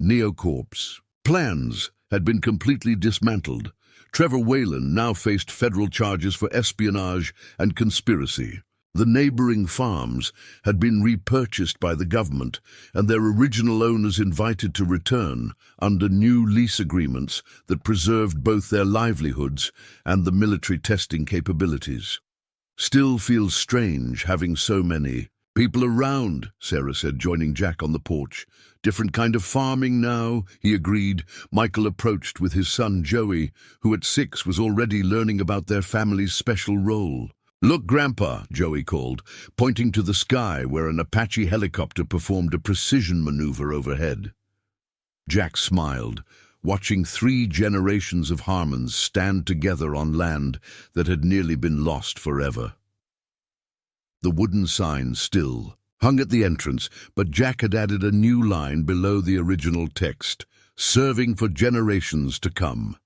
Neocorp's plans had been completely dismantled. Trevor Wayland now faced federal charges for espionage and conspiracy. The neighboring farms had been repurchased by the government, and their original owners invited to return under new lease agreements that preserved both their livelihoods and the military testing capabilities. "Still feels strange having so many people around," Sarah said, joining Jack on the porch. "Different kind of farming now," he agreed. Michael approached with his son Joey, who at 6 was already learning about their family's special role. "Look, Grandpa," Joey called, pointing to the sky where an Apache helicopter performed a precision maneuver overhead. Jack smiled, watching 3 generations of Harmons stand together on land that had nearly been lost forever. The wooden sign still hung at the entrance, but Jack had added a new line below the original text, "Serving for generations to come."